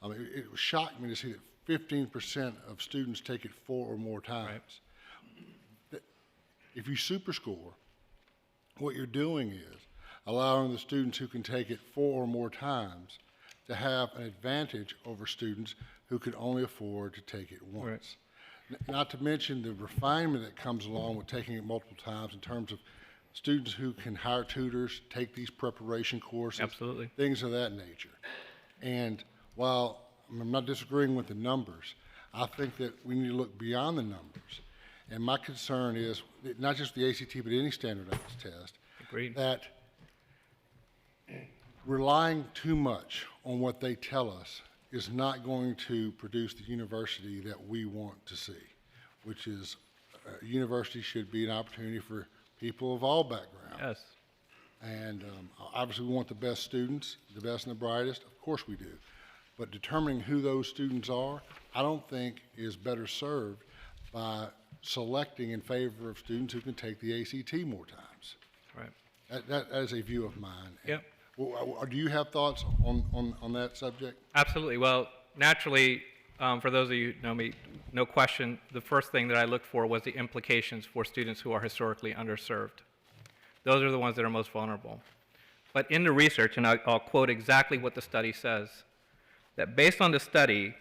It shocked me to see that 15% of students take it 4 or more times. Right. If you superscore, what you're doing is allowing the students who can take it 4 or more times to have an advantage over students who can only afford to take it once. Right. Not to mention the refinement that comes along with taking it multiple times in terms of students who can hire tutors, take these preparation courses, absolutely, things of that nature. And while I'm not disagreeing with the numbers, I think that we need to look beyond the numbers. And my concern is, not just the ACT, but any standardized test, agreed, that relying too much on what they tell us is not going to produce the university that we want to see, which is a university should be an opportunity for people of all backgrounds. Yes. And obviously we want the best students, the best and the brightest, of course we do. But determining who those students are, I don't think is better served by selecting in favor of students who can take the ACT more times. Right. That is a view of mine. Yep. Do you have thoughts on that subject? Absolutely. Well, naturally, for those of you who know me, no question, the first thing that I looked for was the implications for students who are historically underserved. Those are the ones that are most vulnerable. But in the research, and I'll quote exactly what the study says, that based on the study,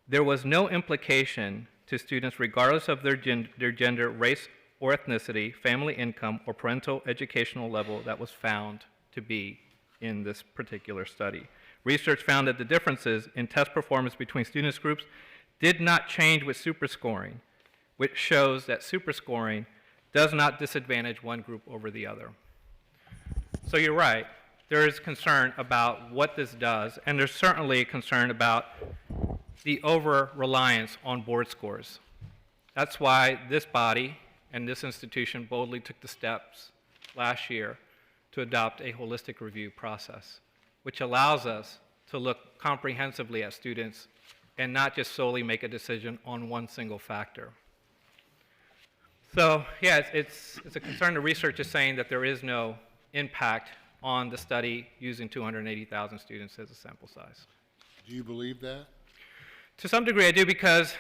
there was no implication to students regardless of their gender, race, or ethnicity, family income, or parental educational level that was found to be in this particular study. Research found that the differences in test performance between students groups did not change with superscoring, which shows that superscoring does not disadvantage one group over the other. So you're right, there is concern about what this does, and there's certainly concern about the over-reliance on board scores. That's why this body and this institution boldly took the steps last year to adopt a holistic review process, which allows us to look comprehensively at students and not just solely make a decision on one single factor. So yeah, it's a concern. The research is saying that there is no impact on the study using 280,000 students as a sample size. Do you believe that? To some degree I do, because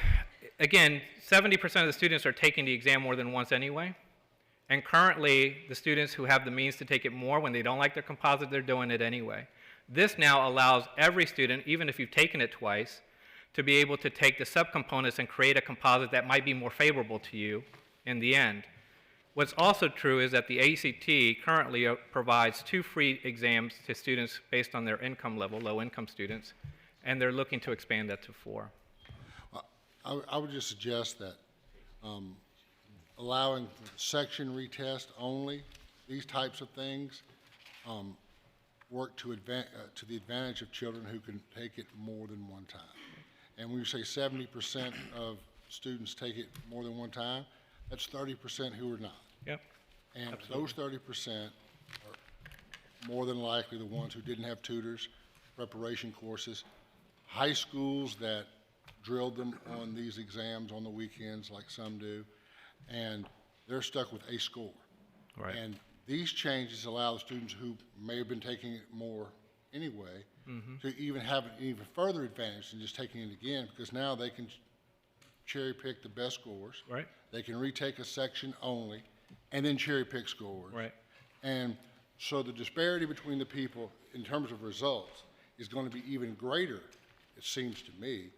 again, 70% of the students are taking the exam more than once anyway. And currently, the students who have the means to take it more, when they don't like their composite, they're doing it anyway. This now allows every student, even if you've taken it twice, to be able to take the subcomponents and create a composite that might be more favorable to you in the end. What's also true is that the ACT currently provides 2 free exams to students based on their income level, low-income students, and they're looking to expand that to 4. I would just suggest that allowing section retest only, these types of things, work to the advantage of children who can take it more than one time. And when you say 70% of students take it more than one time, that's 30% who are not. Yep. And Absolutely. those 30% are more than likely the ones who didn't have tutors, preparation courses, high schools that drilled them on these exams on the weekends like some do, and they're stuck with a score. Right. And these changes allow the students who may have been taking it more anyway to even have an even further advantage than just taking it again, because now they can cherry pick the best scores. Right. They can retake a section only and then cherry pick scores. Right. And so the disparity between the people in terms of results is going to be even greater, it seems to me,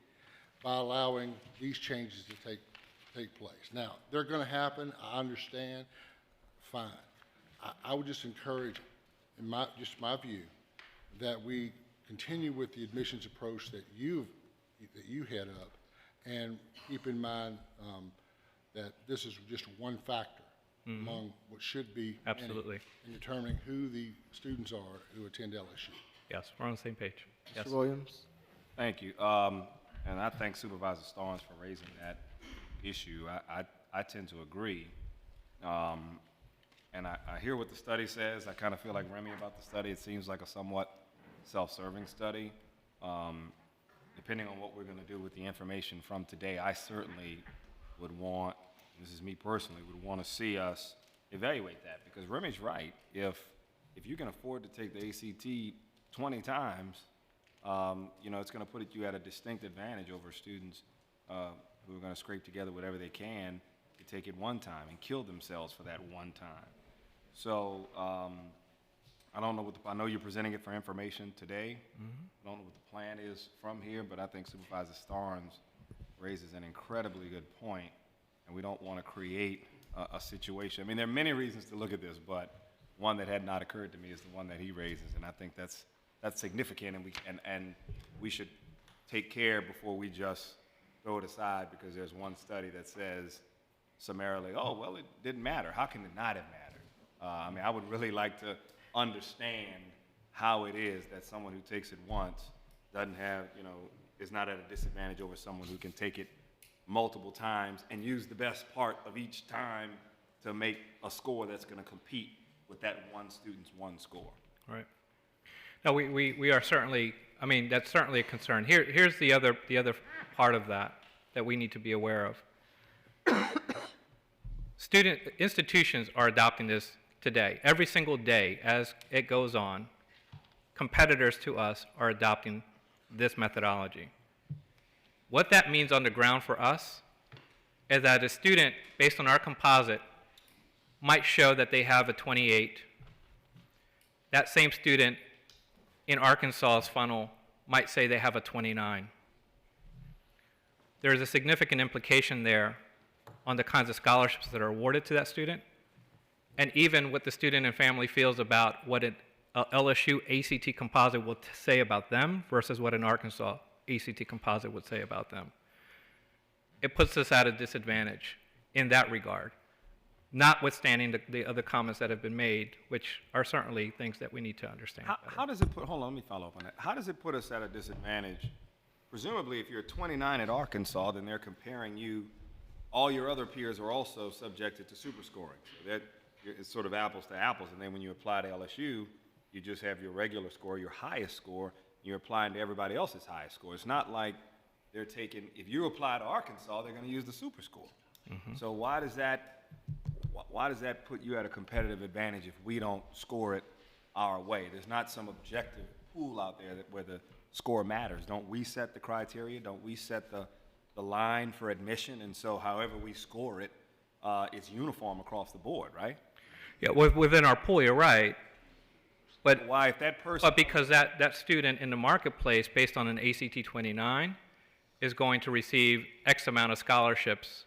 by allowing these changes to take place. Now, they're going to happen, I understand, fine. I would just encourage, in my view, that we continue with the admissions approach that you head up, and keep in mind that this is just one factor among what should be Absolutely. in determining who the students are who attend LSU. Yes, we're on the same page. Yes. Mr. Williams? Thank you. And I thank Supervisor Starnes for raising that issue. I tend to agree. And I hear what the study says. I kind of feel like Remy about the study. It seems like a somewhat self-serving study. Depending on what we're going to do with the information from today, I certainly would want, this is me personally, would want to see us evaluate that. Because Remy's right. If you can afford to take the ACT 20 times, you know, it's going to put you at a distinct advantage over students who are going to scrape together whatever they can to take it one time and kill themselves for that one time. So I don't know I know you're presenting it for information today. I don't know what the plan is from here, but I think Supervisor Starnes raises an incredibly good point, and we don't want to create a situation. I mean, there are many reasons to look at this, but one that had not occurred to me is the one that he raises, and I think that's significant, and we should take care before we just throw it aside because there's one study that says summarily, oh, well, it didn't matter. How can it not have mattered? I mean, I would really like to understand how it is that someone who takes it once doesn't have, you know, is not at a disadvantage over someone who can take it multiple times and use the best part of each time to make a score that's going to compete with that one student's one score. Right. No, we are certainly, I mean, that's certainly a concern. Here's the other part of that we need to be aware of. Institutions are adopting this today. Every single day as it goes on, competitors to us are adopting this methodology. What that means on the ground for us is that a student, based on our composite, might show that they have a 28. That same student in Arkansas's funnel might say they have a 29. There is a significant implication there on the kinds of scholarships that are awarded to that student, and even what the student and family feels about what it LSU ACT composite will say about them versus what an Arkansas ACT composite would say about them. It puts us at a disadvantage in that regard, notwithstanding the other comments that have been made, which are certainly things that we need to understand. How does it put, hold on, let me follow up on that. How does it put us at a disadvantage? Presumably, if you're 29 at Arkansas, then they're comparing you, all your other peers are also subjected to super scoring. So that it's sort of apples to apples, and then when you apply to LSU, you just have your regular score, your highest score, you're applying to everybody else's highest score. It's not like they're taking, if you apply to Arkansas, they're going to use the super score. So why does that put you at a competitive advantage if we don't score it our way? There's not some objective pool out there where the score matters. Don't we set the criteria? Don't we set the line for admission? And so however we score it, it's uniform across the board, right? Yeah, within our pool, you're right. But why, if that person... But because that student in the marketplace, based on an ACT 29, is going to receive X amount of scholarships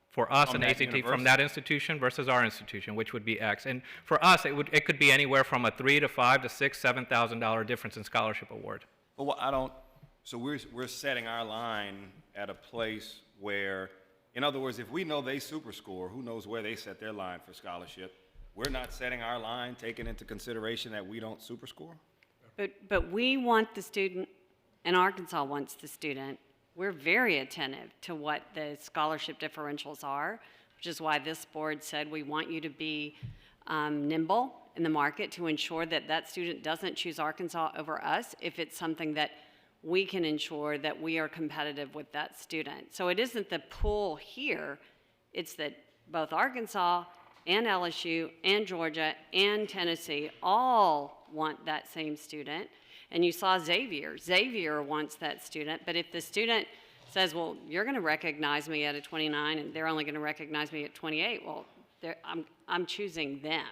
for us, From an that ACT university? from that institution versus our institution, which would be X. And for us, it could be anywhere from a $3,000 to $5,000 to $6,000, $7,000 difference in scholarship award. Well, so we're setting our line at a place where, in other words, if we know they super score, who knows where they set their line for scholarship? We're not setting our line, taking into consideration that we don't super score? But we want the student, and Arkansas wants the student. We're very attentive to what the scholarship differentials are, which is why this board said we want you to be nimble in the market to ensure that that student doesn't choose Arkansas over us if it's something that we can ensure that we are competitive with that student. So it isn't the pool here, it's that both Arkansas and LSU and Georgia and Tennessee all want that same student. And you saw Xavier. Xavier wants that student, but if the student says, well, you're going to recognize me at a 29 and they're only going to recognize me at 28, well, I'm choosing them.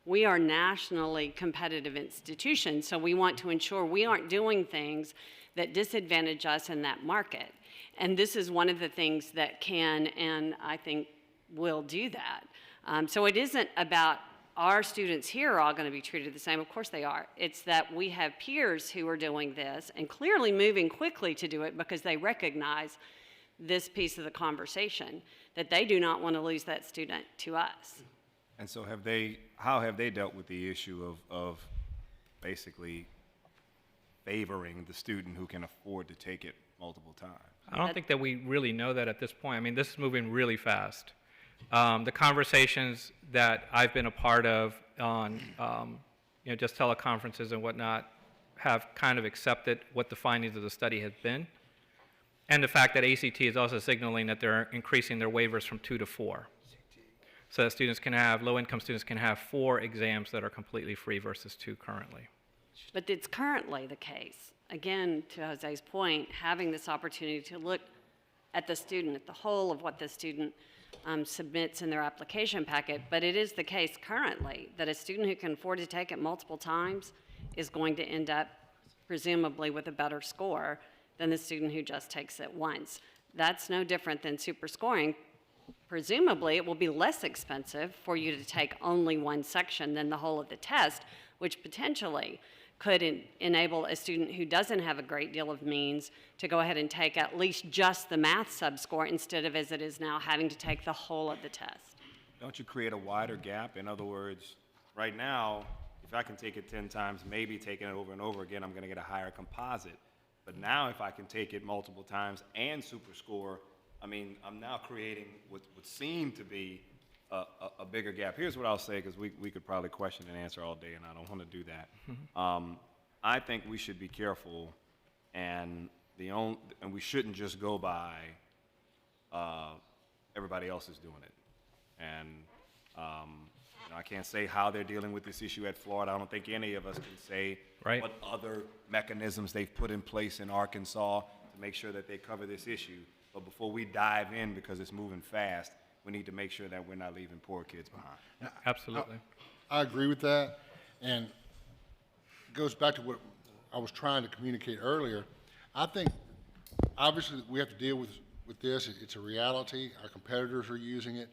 We are nationally competitive institutions, so we want to ensure we aren't doing things that disadvantage us in that market. And this is one of the things that can, and I think will do that. So it isn't about our students here are all going to be treated the same. Of course they are. It's that we have peers who are doing this and clearly moving quickly to do it because they recognize this piece of the conversation, that they do not want to lose that student to us. And so how have they dealt with the issue of basically favoring the student who can afford to take it multiple times? I don't think that we really know that at this point. I mean, this is moving really fast. The conversations that I've been a part of on, just teleconferences and whatnot, have kind of accepted what the findings of the study have been, and the fact that ACT is also signaling that they're increasing their waivers from 2 to 4, so that students can have, low-income students can have 4 exams that are completely free versus 2 currently. But it's currently the case. Again, to Jose's point, having this opportunity to look at the student, at the whole of what the student submits in their application packet, but it is the case currently that a student who can afford to take it multiple times is going to end up presumably with a better score than the student who just takes it once. That's no different than super scoring. Presumably, it will be less expensive for you to take only one section than the whole of the test, which potentially could enable a student who doesn't have a great deal of means to go ahead and take at least just the math subscore instead of, as it is now, having to take the whole of the test. Don't you create a wider gap? In other words, right now, if I can take it 10 times, maybe taking it over and over again, I'm going to get a higher composite. But now if I can take it multiple times and super score, I mean, I'm now creating what would seem to be a bigger gap. Here's what I'll say, because we could probably question and answer all day, and I don't want to do that. I think we should be careful, and we shouldn't just go by everybody else is doing it. And I can't say how they're dealing with this issue at Florida. I don't think any of us can say what other mechanisms they've put in place in Arkansas to make sure that they cover this issue. But before we dive in, because it's moving fast, we need to make sure that we're not leaving poor kids behind. Absolutely. I agree with that, and it goes back to what I was trying to communicate earlier. I think, obviously, we have to deal with this. It's a reality. Our competitors are using it,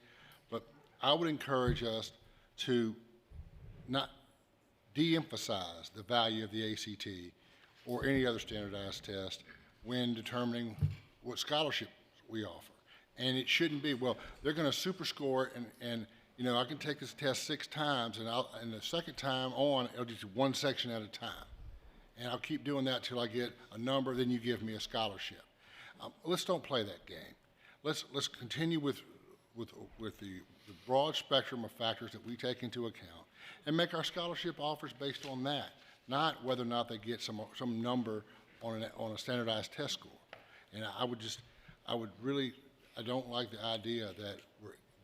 but I would encourage us to not de-emphasize the value of the ACT or any other standardized test when determining what scholarships we offer. And it shouldn't be, well, they're going to super score it, and you know, I can take this test 6 times, and the second time on, it'll just one section at a time. And I'll keep doing that till I get a number, then you give me a scholarship. Let's don't play that game. Let's continue with the broad spectrum of factors that we take into account and make our scholarship offers based on that, not whether or not they get some number on a standardized test score. And I don't like the idea that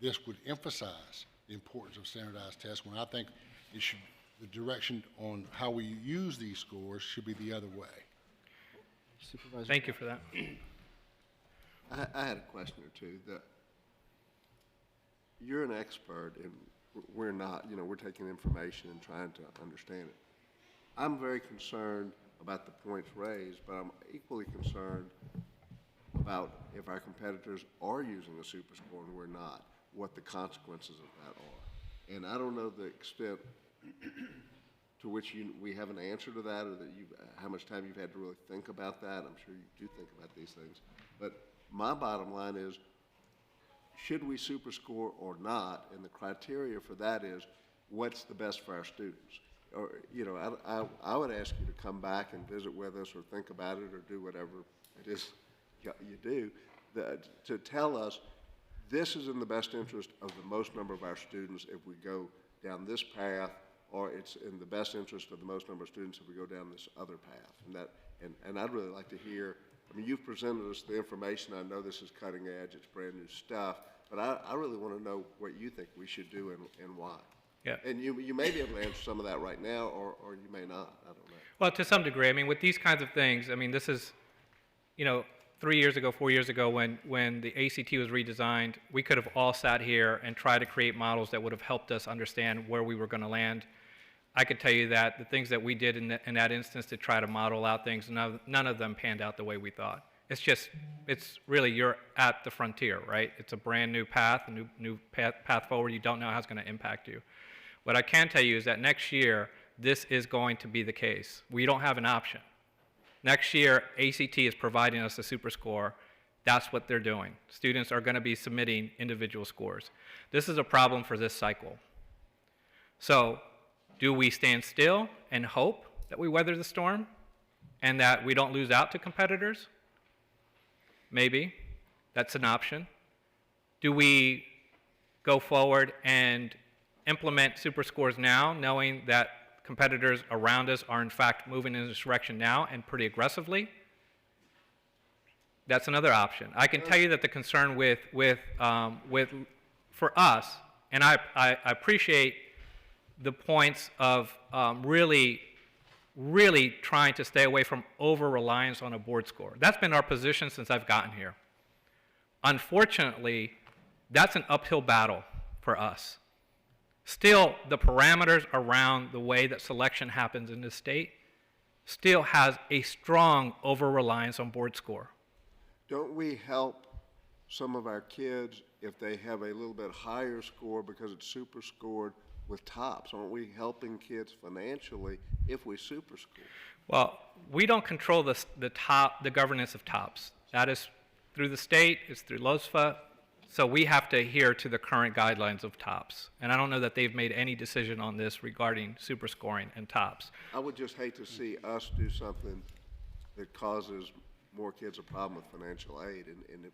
this would emphasize the importance of standardized tests when I think the direction on how we use these scores should be the other way. Supervisor. Thank you for that. I had a question or two. You're an expert, and we're not. You know, we're taking information and trying to understand it. I'm very concerned about the points raised, but I'm equally concerned about if our competitors are using a super score and we're not, what the consequences of that are. And I don't know the extent to which we have an answer to that, or that how much time you've had to really think about that. I'm sure you do think about these things. But my bottom line is, should we super score or not? And the criteria for that is, what's the best for our students? Or, you know, I would ask you to come back and visit with us or think about it or do whatever it is you do, to tell us this is in the best interest of the most number of our students if we go down this path, or it's in the best interest of the most number of students if we go down this other path. And I'd really like to hear, I mean, you've presented us the information. I know this is cutting edge, it's brand new stuff, but I really want to know what you think we should do and why. Yeah. And you may be able to answer some of that right now, or you may not. I don't know. Well, to some degree. I mean, with these kinds of things, I mean, this is, you know, 3 years ago, 4 years ago, when the ACT was redesigned, we could have all sat here and tried to create models that would have helped us understand where we were going to land. I could tell you that the things that we did in that instance to try to model out things, none of them panned out the way we thought. It's really, you're at the frontier, right? It's a brand new path, a new path forward. You don't know how it's going to impact you. What I can tell you is that next year, this is going to be the case. We don't have an option. Next year, ACT is providing us a super score. That's what they're doing. Students are going to be submitting individual scores. This is a problem for this cycle. So, do we stand still and hope that we weather the storm and that we don't lose out to competitors? Maybe. That's an option. Do we go forward and implement super scores now, knowing that competitors around us are in fact moving in this direction now and pretty aggressively? That's another option. I can tell you that the concern for us, and I appreciate the points of really trying to stay away from over-reliance on a board score. That's been our position since I've gotten here. Unfortunately, that's an uphill battle for us. Still, the parameters around the way that selection happens in this state still has a strong over-reliance on board score. Don't we help some of our kids if they have a little bit higher score because it's super scored with TOPS? Aren't we helping kids financially if we super score? Well, we don't control the governance of TOPS. That is through the state, it's through LOSFA. So we have to adhere to the current guidelines of TOPS. And I don't know that they've made any decision on this regarding super scoring and TOPS. I would just hate to see us do something that causes more kids a problem with financial aid, and it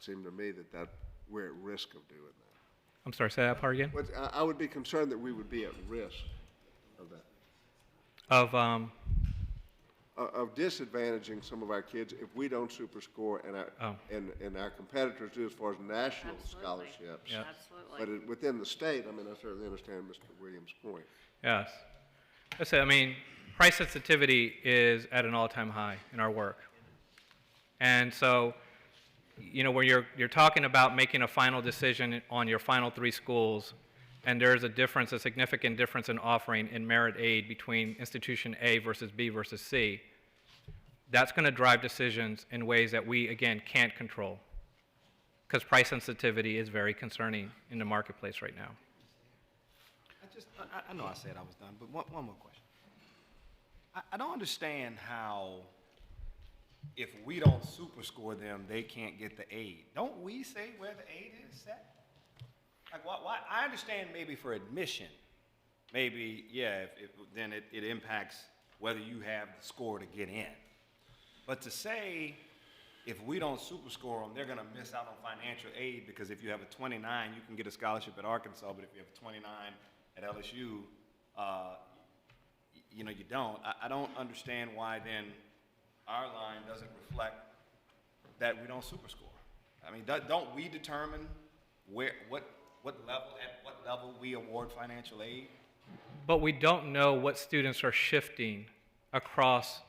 seemed to me that we're at risk of doing that. I'm sorry, say that part again? But I would be concerned that we would be at risk of that. Of disadvantaging some of our kids if we don't super score and our competitors do as far as national scholarships. Yeah. Absolutely. But within the state, I mean, I certainly understand Mr. Williams' point. Yes. I mean, price sensitivity is at an all-time high in our work. And so, you know, where you're talking about making a final decision on your final 3 schools, and there's a significant difference in offering in merit aid between institution A versus B versus C, that's going to drive decisions in ways that we, again, can't control, because price sensitivity is very concerning in the marketplace right now. I know I said I was done, but one more question. I don't understand how, if we don't super score them, they can't get the aid. Don't we say where the aid is set? Like, why? I understand maybe for admission, maybe, yeah, then it impacts whether you have the score to get in. But to say, if we don't super score them, they're going to miss out on financial aid, because if you have a 29, you can get a scholarship at Arkansas, but if you have a 29 at LSU, you know, you don't. I don't understand why then our line doesn't reflect that we don't super score. I mean, don't we determine what level we award financial aid? But we don't know what students are shifting across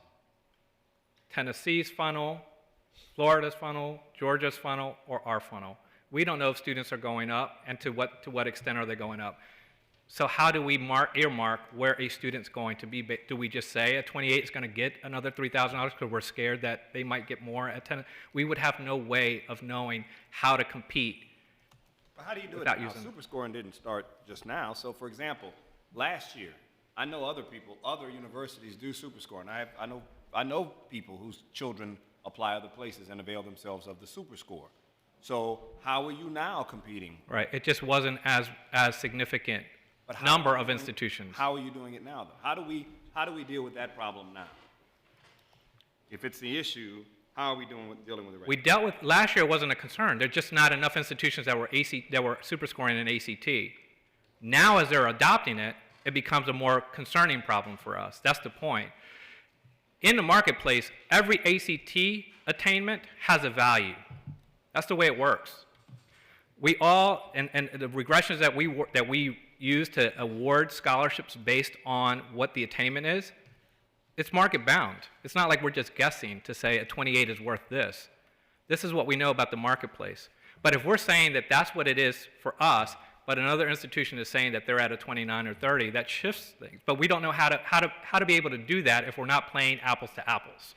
Tennessee's funnel, Florida's funnel, Georgia's funnel, or our funnel. We don't know if students are going up, and to what extent are they going up. So how do we earmark where a student's going to be? Do we just say a 28 is going to get another $3,000 because we're scared that they might get more at 10? We would have no way of knowing how to compete. But how do you do it now? Super scoring didn't start just now. So, for example, last year, I know other universities do super scoring. I know people whose children apply other places and avail themselves of the super score. So how are you now competing? Right. It just wasn't as significant number of institutions. How are you doing it now, though? How do we deal with that problem now? If it's the issue, how are we dealing with it right We dealt with last year. It wasn't a concern. There's just not enough institutions that were super scoring in ACT. Now, as they're adopting it, it becomes a more concerning problem for us. That's the point. In the marketplace, every ACT attainment has a value. That's the way it works. We all, and the regressions that we use to award scholarships based on what the attainment is, it's market bound. It's not like we're just guessing to say a 28 is worth this. This is what we know about the marketplace. But if we're saying that that's what it is for us, but another institution is saying that they're at a 29 or 30, that shifts things. But we don't know how to be able to do that if we're not playing apples to apples,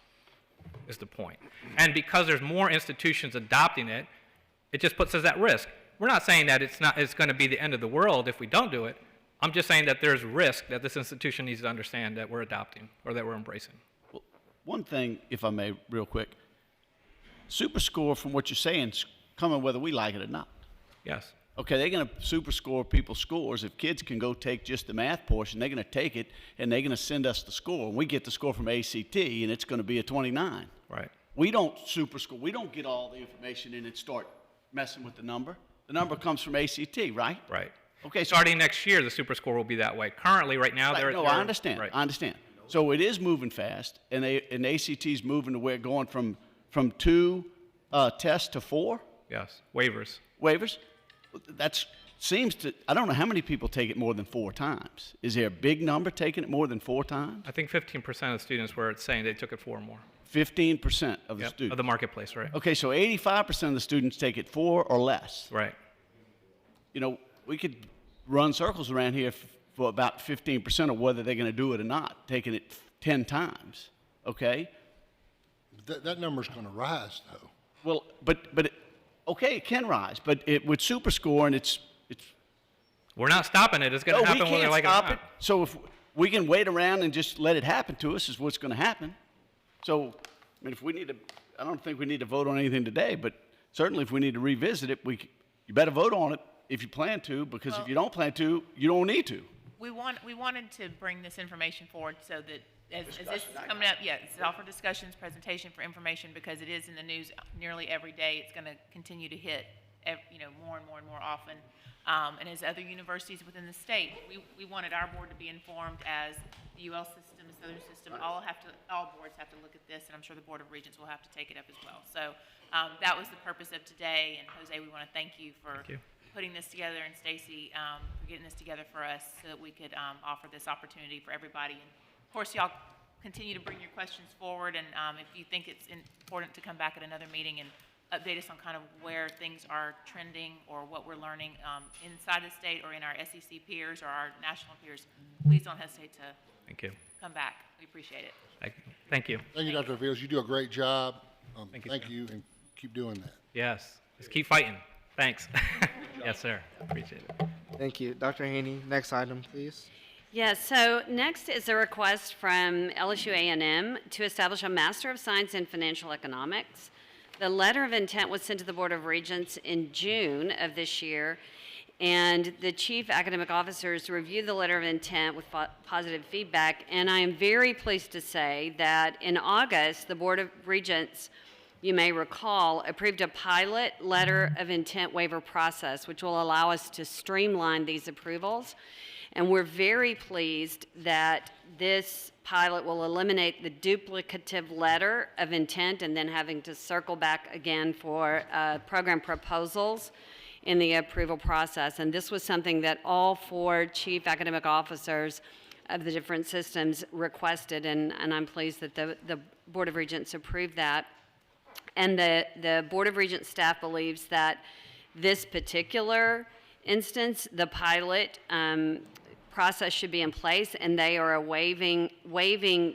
is the point. And because there's more institutions adopting it, it just puts us at risk. We're not saying that it's going to be the end of the world if we don't do it. I'm just saying that there's risk that this institution needs to understand that we're adopting or that we're embracing. Well, one thing, if I may, real quick. Super score, from what you're saying, is coming whether we like it or not. Yes. Okay, they're going to super score people's scores. If kids can go take just the math portion, they're going to take it, and they're going to send us the score. And we get the score from ACT, and it's going to be a 29. Right. We don't super score. We don't get all the information in and start messing with the number. The number comes from ACT, right? Right. Okay. Starting next year, the super score will be that way. Currently, right now, right, no, I understand. Right. I understand. So it is moving fast, and ACT is moving to where going from 2 tests to 4. Yes. Waivers. Waivers. That seems to, I don't know how many people take it more than 4 times. Is there a big number taking it more than 4 times? I think 15% of students were saying they took it 4 or more. 15% of the students? Of the marketplace, right. Okay, so 85% of the students take it 4 or less. Right. You know, we could run circles around here for about 15% of whether they're going to do it or not, taking it 10 times, okay? That number's going to rise, though. Well, but okay, it can rise, but with super score, and it's we're not stopping it. It's going to happen whether they like it or not. So if we can wait around and just let it happen to us, is what's going to happen. So, I mean, if we need to, I don't think we need to vote on anything today, but certainly if we need to revisit it, you better vote on it if you plan to, because if you don't plan to, you don't need to. We wanted to bring this information forward so that as this is coming up, it's all for discussions, presentation, for information, because it is in the news nearly every day. It's going to continue to hit, more and more and more often. And as other universities within the state, we wanted our board to be informed as the UL system, the Southern system, all boards have to look at this, and I'm sure the Board of Regents will have to take it up as well. So that was the purpose of today, and Jose, we want to thank you for putting this together, and Stacy for getting this together for us so that we could offer this opportunity for everybody. And of course, y'all continue to bring your questions forward, and if you think it's important to come back at another meeting and update us on kind of where things are trending or what we're learning inside the state or in our SEC peers or our national peers, please don't hesitate to come back. We appreciate it. Thank you. Thank you, Dr. Fields. You do a great job. Thank you, and keep doing that. Yes. Just keep fighting. Thanks. Yes, sir. Appreciate it. Thank you. Dr. Haney, next item, please. Yes, so next is a request from LSU A&M to establish a Master of Science in Financial Economics. The letter of intent was sent to the Board of Regents in June of this year, and the chief academic officers reviewed the letter of intent with positive feedback, and I am very pleased to say that in August, the Board of Regents, you may recall, approved a pilot letter of intent waiver process, which will allow us to streamline these approvals. And we're very pleased that this pilot will eliminate the duplicative letter of intent and then having to circle back again for program proposals in the approval process. And this was something that all 4 chief academic officers of the different systems requested, and I'm pleased that the Board of Regents approved that. And the Board of Regents staff believes that this particular instance, the pilot process should be in place, and they are waiving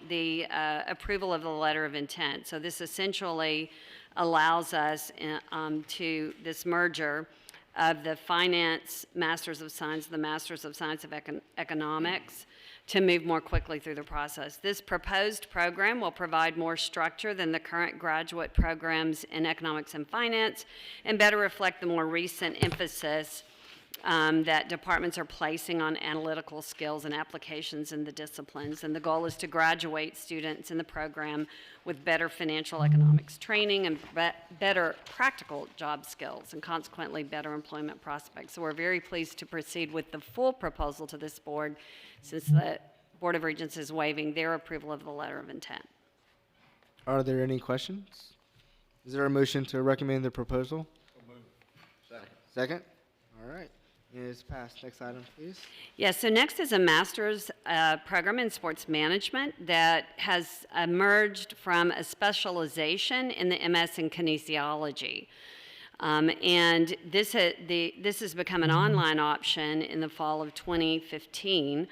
the approval of the letter of intent. So this essentially allows us to this merger of the Finance Masters of Science, the Masters of Science of Economics, to move more quickly through the process. This proposed program will provide more structure than the current graduate programs in economics and finance and better reflect the more recent emphasis that departments are placing on analytical skills and applications in the disciplines. And the goal is to graduate students in the program with better financial economics training and better practical job skills and consequently better employment prospects. So we're very pleased to proceed with the full proposal to this board since the Board of Regents is waiving their approval of the letter of intent. Are there any questions? Is there a motion to recommend the proposal? Second. Second? All right. It is passed. Next item, please. Yes, so next is a master's program in sports management that has emerged from a specialization in the MS in kinesiology. And this has become an online option in the fall of 2015,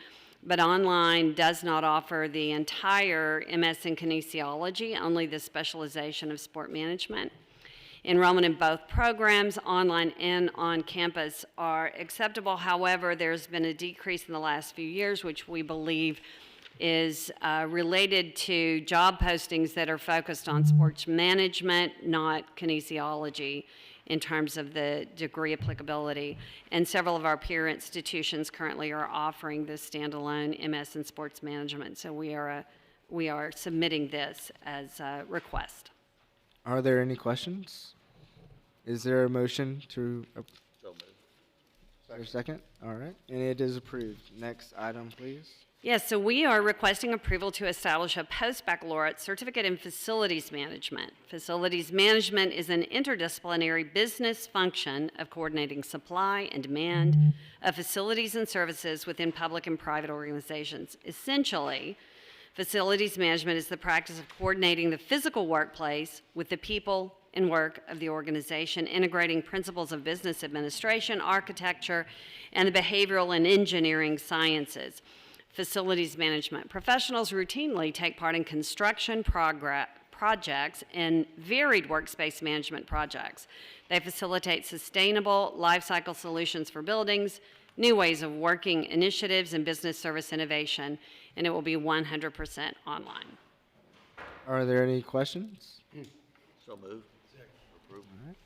but online does not offer the entire MS in kinesiology, only the specialization of sport management. Enrollment in both programs, online and on campus, are acceptable. However, there's been a decrease in the last few years, which we believe is related to job postings that are focused on sports management, not kinesiology, in terms of the degree applicability. And several of our peer institutions currently are offering this standalone MS in sports management. So we are submitting this as a request. Are there any questions? Is there a motion to? So moved. Second. Second? All right. And it is approved. Next item, please. Yes, so we are requesting approval to establish a post-baccalaureate certificate in facilities management. Facilities management is an interdisciplinary business function of coordinating supply and demand of facilities and services within public and private organizations. Essentially, facilities management is the practice of coordinating the physical workplace with the people and work of the organization, integrating principles of business administration, architecture, and the behavioral and engineering sciences. Facilities management professionals routinely take part in construction projects and varied workspace management projects. They facilitate sustainable life cycle solutions for buildings, new ways of working initiatives, and business service innovation, and it will be 100% online. Are there any questions? So moved. Approved. All right.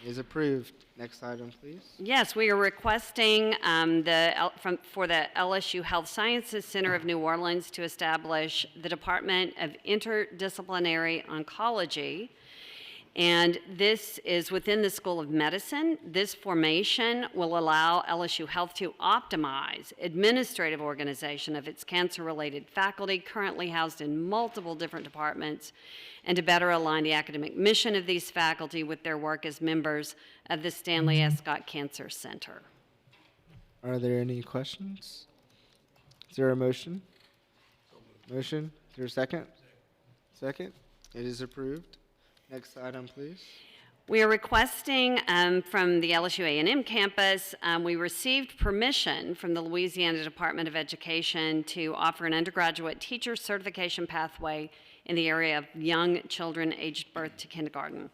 It is approved. Next item, please. Yes, we are requesting for the LSU Health Sciences Center of New Orleans to establish the Department of Interdisciplinary Oncology. And this is within the School of Medicine. This formation will allow LSU Health to optimize administrative organization of its cancer-related faculty currently housed in multiple different departments, and to better align the academic mission of these faculty with their work as members of the Stanley S. Scott Cancer Center. Are there any questions? Is there a motion? Motion. Is there a second? Second. It is approved. Next item, please. We are requesting from the LSU A&M campus, we received permission from the Louisiana Department of Education to offer an undergraduate teacher certification pathway in the area of young children aged birth to kindergarten.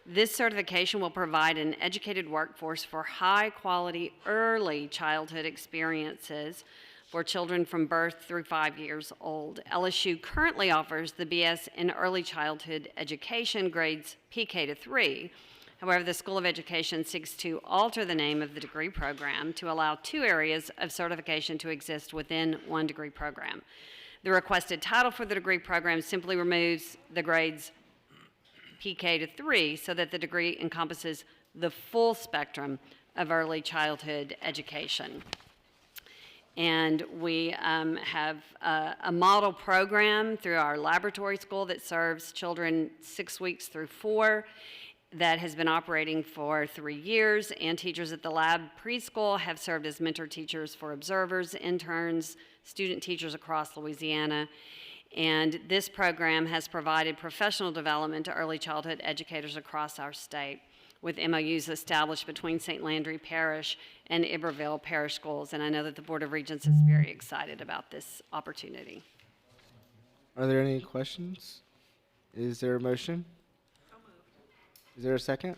This certification will provide an educated workforce for high-quality early childhood experiences for children from birth through 5 years old. LSU currently offers the BS in Early Childhood Education grades PK to 3. However, the School of Education seeks to alter the name of the degree program to allow 2 areas of certification to exist within one degree program. The requested title for the degree program simply removes the grades PK to 3 so that the degree encompasses the full spectrum of early childhood education. And we have a model program through our laboratory school that serves children 6 weeks through 4 that has been operating for 3 years, and teachers at the lab preschool have served as mentor teachers for observers, interns, student teachers across Louisiana. And this program has provided professional development to early childhood educators across our state, with MOUs established between St. Landry Parish and Iberville Parish Schools. And I know that the Board of Regents is very excited about this opportunity. Are there any questions? Is there a motion? So moved. Is there a second?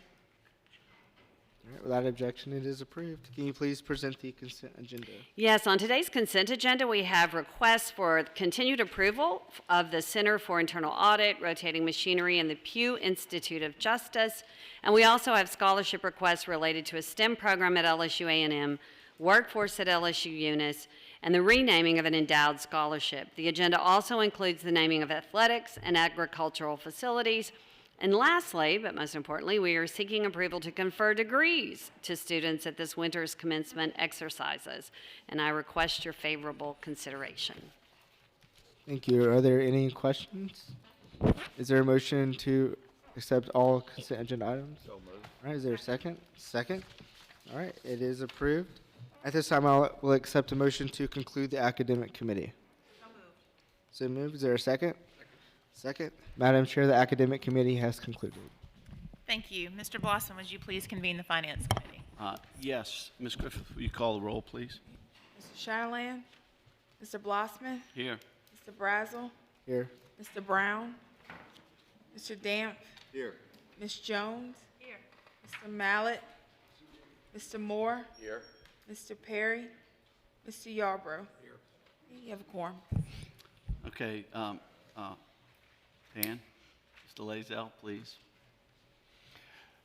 All right, without objection, it is approved. Can you please present the consent agenda? Yes, on today's consent agenda, we have requests for continued approval of the Center for Internal Audit, Rotating Machinery, and the Pew Institute of Justice. And we also have scholarship requests related to a STEM program at LSU A&M, workforce at LSU Eunice, and the renaming of an endowed scholarship. The agenda also includes the naming of athletics and agricultural facilities. And lastly, but most importantly, we are seeking approval to confer degrees to students at this winter's commencement exercises. And I request your favorable consideration. Thank you. Are there any questions? Is there a motion to accept all consent agenda items? So moved. All right, is there a second? Second. All right, it is approved. At this time, I will accept a motion to conclude the academic committee. So moved. Is there a second? Second. Madam Chair, the academic committee has concluded. Thank you. Mr. Blossom, would you please convene the Finance Committee? Yes. Ms. Griffith, will you call the roll, please? Mr. Chatelain? Mr. Blossman? Here. Mr. Brazel? Here. Mr. Brown? Mr. Damp? Here. Ms. Jones? Here. Mr. Mallett? Mr. Moore? Here. Mr. Perry? Mr. Yarbrough? Here. You have a quorum. Okay. Dan, Mr. Lazell, please.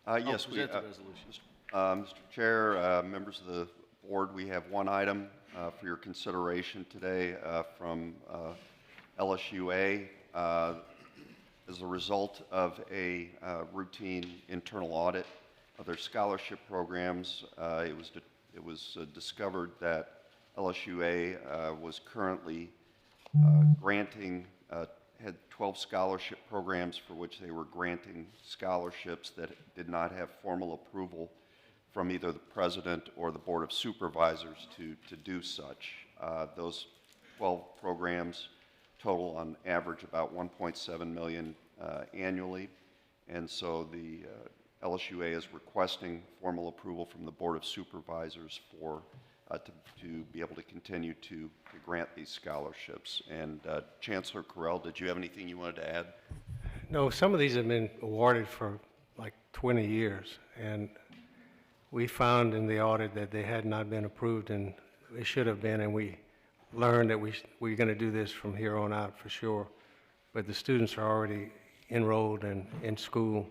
Yes, present the resolution. Mr. Chair, members of the board, we have one item for your consideration today from LSUA. As a result of a routine internal audit of their scholarship programs, it was discovered that LSUA was currently granting had 12 scholarship programs for which they were granting scholarships that did not have formal approval from either the president or the board of supervisors to do such. Those 12 programs total on average about $1.7 million annually, and so the LSUA is requesting formal approval from the board of supervisors for to be able to continue to grant these scholarships. And Chancellor Carell, did you have anything you wanted to add? No, some of these have been awarded for like 20 years, and we found in the audit that they had not been approved, and they should have been, and we learned that we're going to do this from here on out for sure. But the students are already enrolled and in school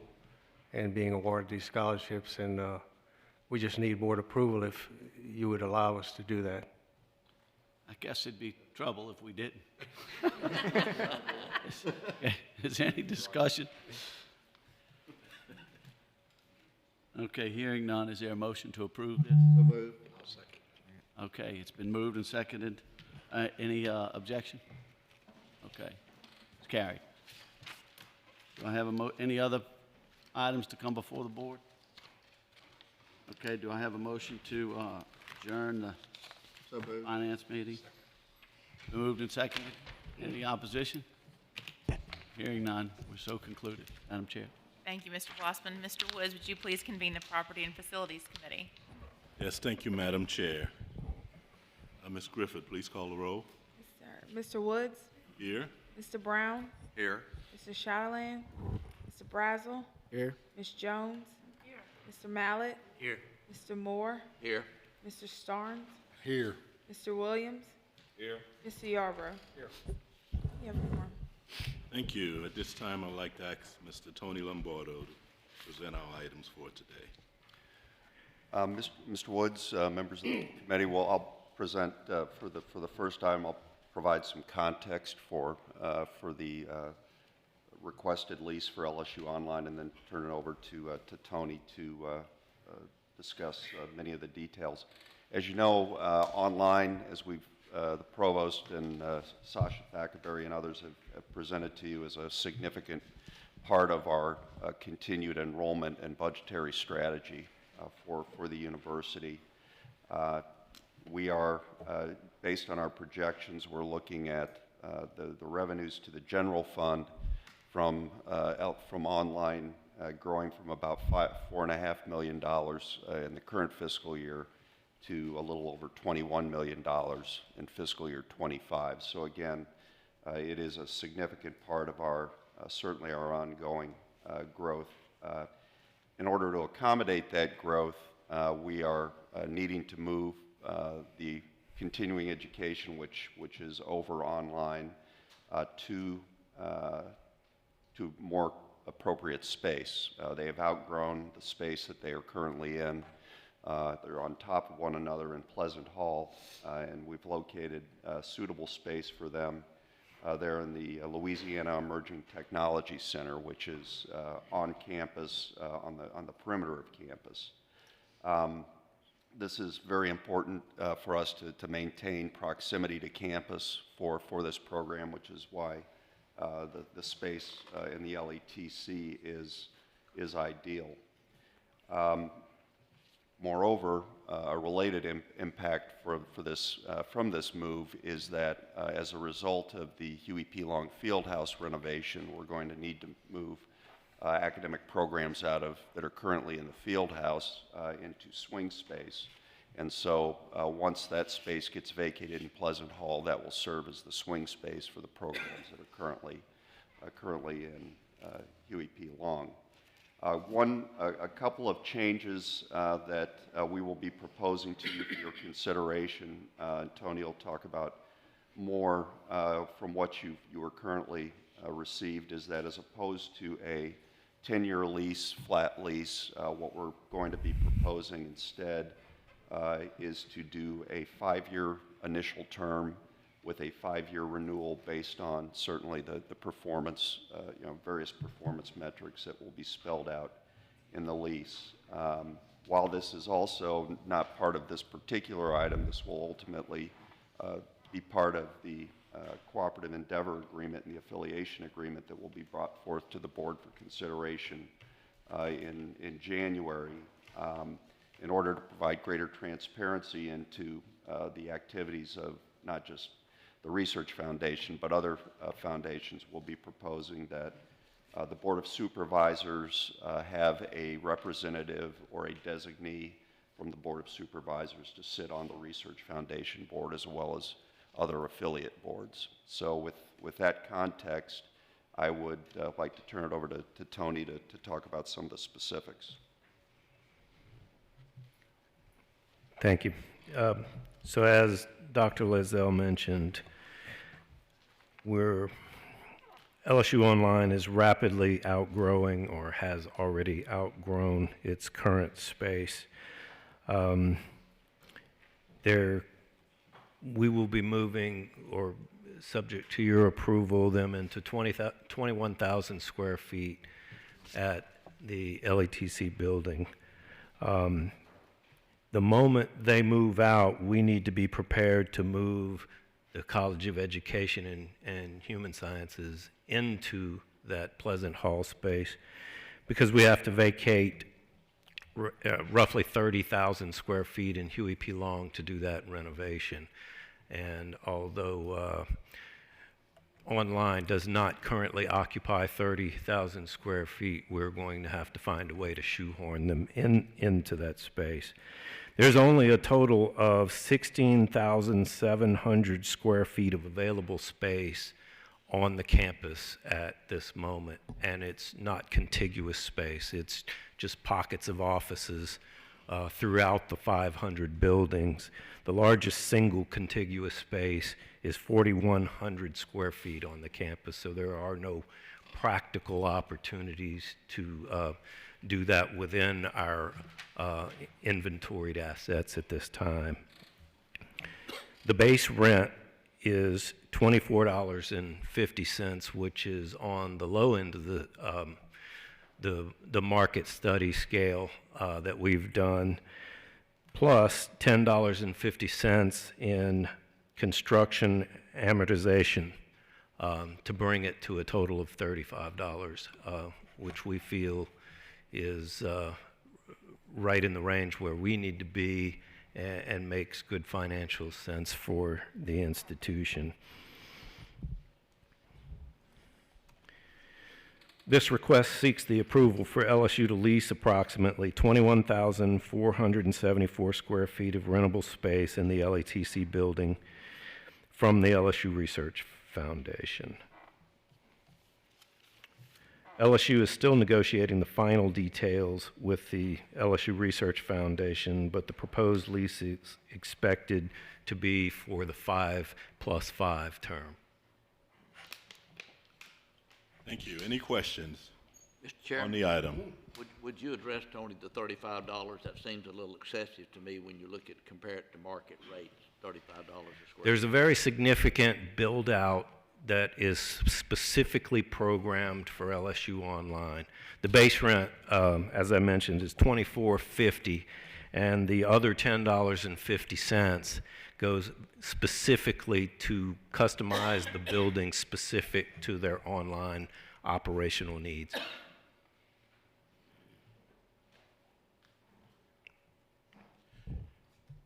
and being awarded these scholarships, and we just need board approval if you would allow us to do that. I guess it'd be trouble if we didn't. Is there any discussion? Okay, hearing none, is there a motion to approve this? So moved. I'll second. Okay, it's been moved and seconded. Any objection? Okay, it's carried. Do I have any other items to come before the board? Okay, do I have a motion to adjourn the finance meeting? Moved and seconded. Any opposition? Hearing none, we're so concluded. Madam Chair. Thank you, Mr. Blossman. Mr. Woods, would you please convene the Property and Facilities Committee? Yes, thank you, Madam Chair. Ms. Griffith, please call the roll. Yes, sir. Mr. Woods? Here. Mr. Brown? Here. Mr. Chatelain? Mr. Brazel? Here. Ms. Jones? Here. Mr. Mallett? Here. Mr. Moore? Here. Mr. Starnes? Here. Mr. Williams? Here. Mr. Yarborough? Here. You have one more. Thank you. At this time, I'd like to ask Mr. Tony Lombardo to present our items for today. Mr. Woods, members of the committee, well, I'll present for the first time. I'll provide some context for the requested lease for LSU Online, and then turn it over to Tony to discuss many of the details. As you know, online, as we've the provost and Sasha Thackerberry and others have presented to you, as a significant part of our continued enrollment and budgetary strategy for the university. We are, based on our projections, we're looking at the revenues to the general fund from online growing from about $4.5 million in the current fiscal year to a little over $21 million in fiscal year 25. So again, it is a significant part of our, certainly our ongoing growth. In order to accommodate that growth, we are needing to move the continuing education, which is over online, to more appropriate space. They have outgrown the space that they are currently in. They're on top of one another in Pleasant Hall, and we've located suitable space for them there in the Louisiana Emerging Technology Center, which is on campus, on the perimeter of campus. This is very important for us to maintain proximity to campus for this program, which is why the space in the LETC is ideal. Moreover, a related impact from this move is that as a result of the Huey P. Long Fieldhouse renovation, we're going to need to move academic programs that are currently in the Fieldhouse into swing space. And so once that space gets vacated in Pleasant Hall, that will serve as the swing space for the programs that are currently in Huey P. Long. A couple of changes that we will be proposing to you for your consideration. Tony will talk about more from what you are currently received, is that as opposed to a 10-year lease, flat lease, what we're going to be proposing instead is to do a 5-year initial term with a 5-year renewal based on certainly the performance, various performance metrics that will be spelled out in the lease. While this is also not part of this particular item, this will ultimately be part of the cooperative endeavor agreement and the affiliation agreement that will be brought forth to the board for consideration in January, in order to provide greater transparency into the activities of not just the Research Foundation, but other foundations. Will be proposing that the Board of Supervisors have a representative or a designee from the Board of Supervisors to sit on the Research Foundation board, as well as other affiliate boards. So with that context, I would like to turn it over to Tony to talk about some of the specifics. Thank you. So as Dr. Lizelle mentioned, LSU Online is rapidly outgrowing or has already outgrown its current space. We will be moving, or subject to your approval, them into 21,000 square feet at the LETC building. The moment they move out, we need to be prepared to move the College of Education and Human Sciences into that Pleasant Hall space, because we have to vacate roughly 30,000 square feet in Huey P. Long to do that renovation. And although Online does not currently occupy 30,000 square feet, we're going to have to find a way to shoehorn them into that space. There's only a total of 16,700 square feet of available space on the campus at this moment, and it's not contiguous space. It's just pockets of offices throughout the 500 buildings. The largest single contiguous space is 4,100 square feet on the campus, so there are no practical opportunities to do that within our inventoried assets at this time. The base rent is $24.50, which is on the low end of the market study scale that we've done, plus $10.50 in construction amortization to bring it to a total of $35, which we feel is right in the range where we need to be and makes good financial sense for the institution. This request seeks the approval for LSU to lease approximately 21,474 square feet of rentable space in the LATC building from the LSU Research Foundation. LSU is still negotiating the final details with the LSU Research Foundation, but the proposed lease is expected to be for the 5+5 term. Thank you. Any questions Mr. Chairman, on the item? would you address, Tony, the $35? That seems a little excessive to me when you look at, compare it to market rates, $35 a square. There's a very significant build-out that is specifically programmed for LSU Online. The base rent, as I mentioned, is $24.50, and the other $10.50 goes specifically to customize the building specific to their online operational needs.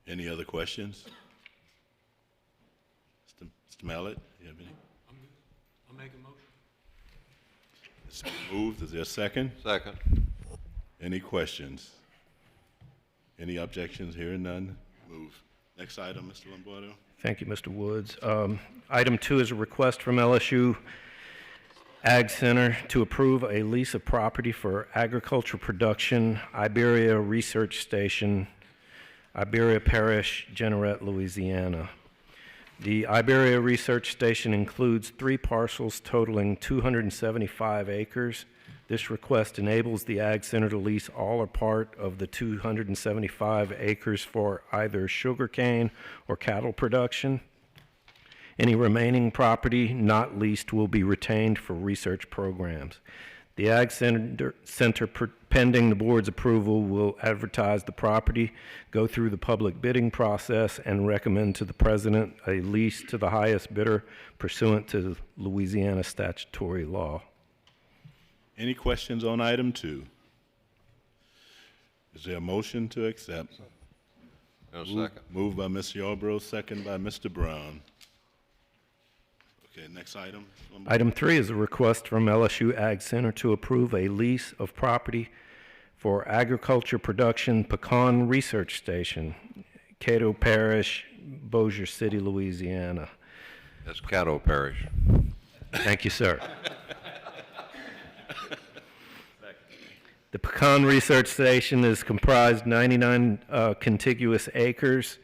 Any other questions? Mr. Mallett, you have any? I'll make a motion. It's moved. Is there a second? Second. Any questions? Any objections? Hearing none, move. Next item, Mr. Lombardo. Thank you, Mr. Woods. Item 2 is a request from LSU Ag Center to approve a lease of property for agriculture production, Iberia Research Station, Iberia Parish, Jeanerette, Louisiana. The Iberia Research Station includes 3 parcels totaling 275 acres. This request enables the Ag Center to lease all or part of the 275 acres for either sugarcane or cattle production. Any remaining property not leased will be retained for research programs. The Ag Center, pending the board's approval, will advertise the property, go through the public bidding process, and recommend to the president a lease to the highest bidder pursuant to Louisiana statutory law. Any questions on item 2? Is there a motion to accept? No second. Moved by Ms. Yarbrough, second by Mr. Brown. Okay, next item. Item 3 is a request from LSU Ag Center to approve a lease of property for agriculture production Pecan Research Station, Cato Parish, Bossier City, Louisiana. That's Caddo Parish. Thank you, sir. The Pecan Research Station is comprised 99 contiguous acres,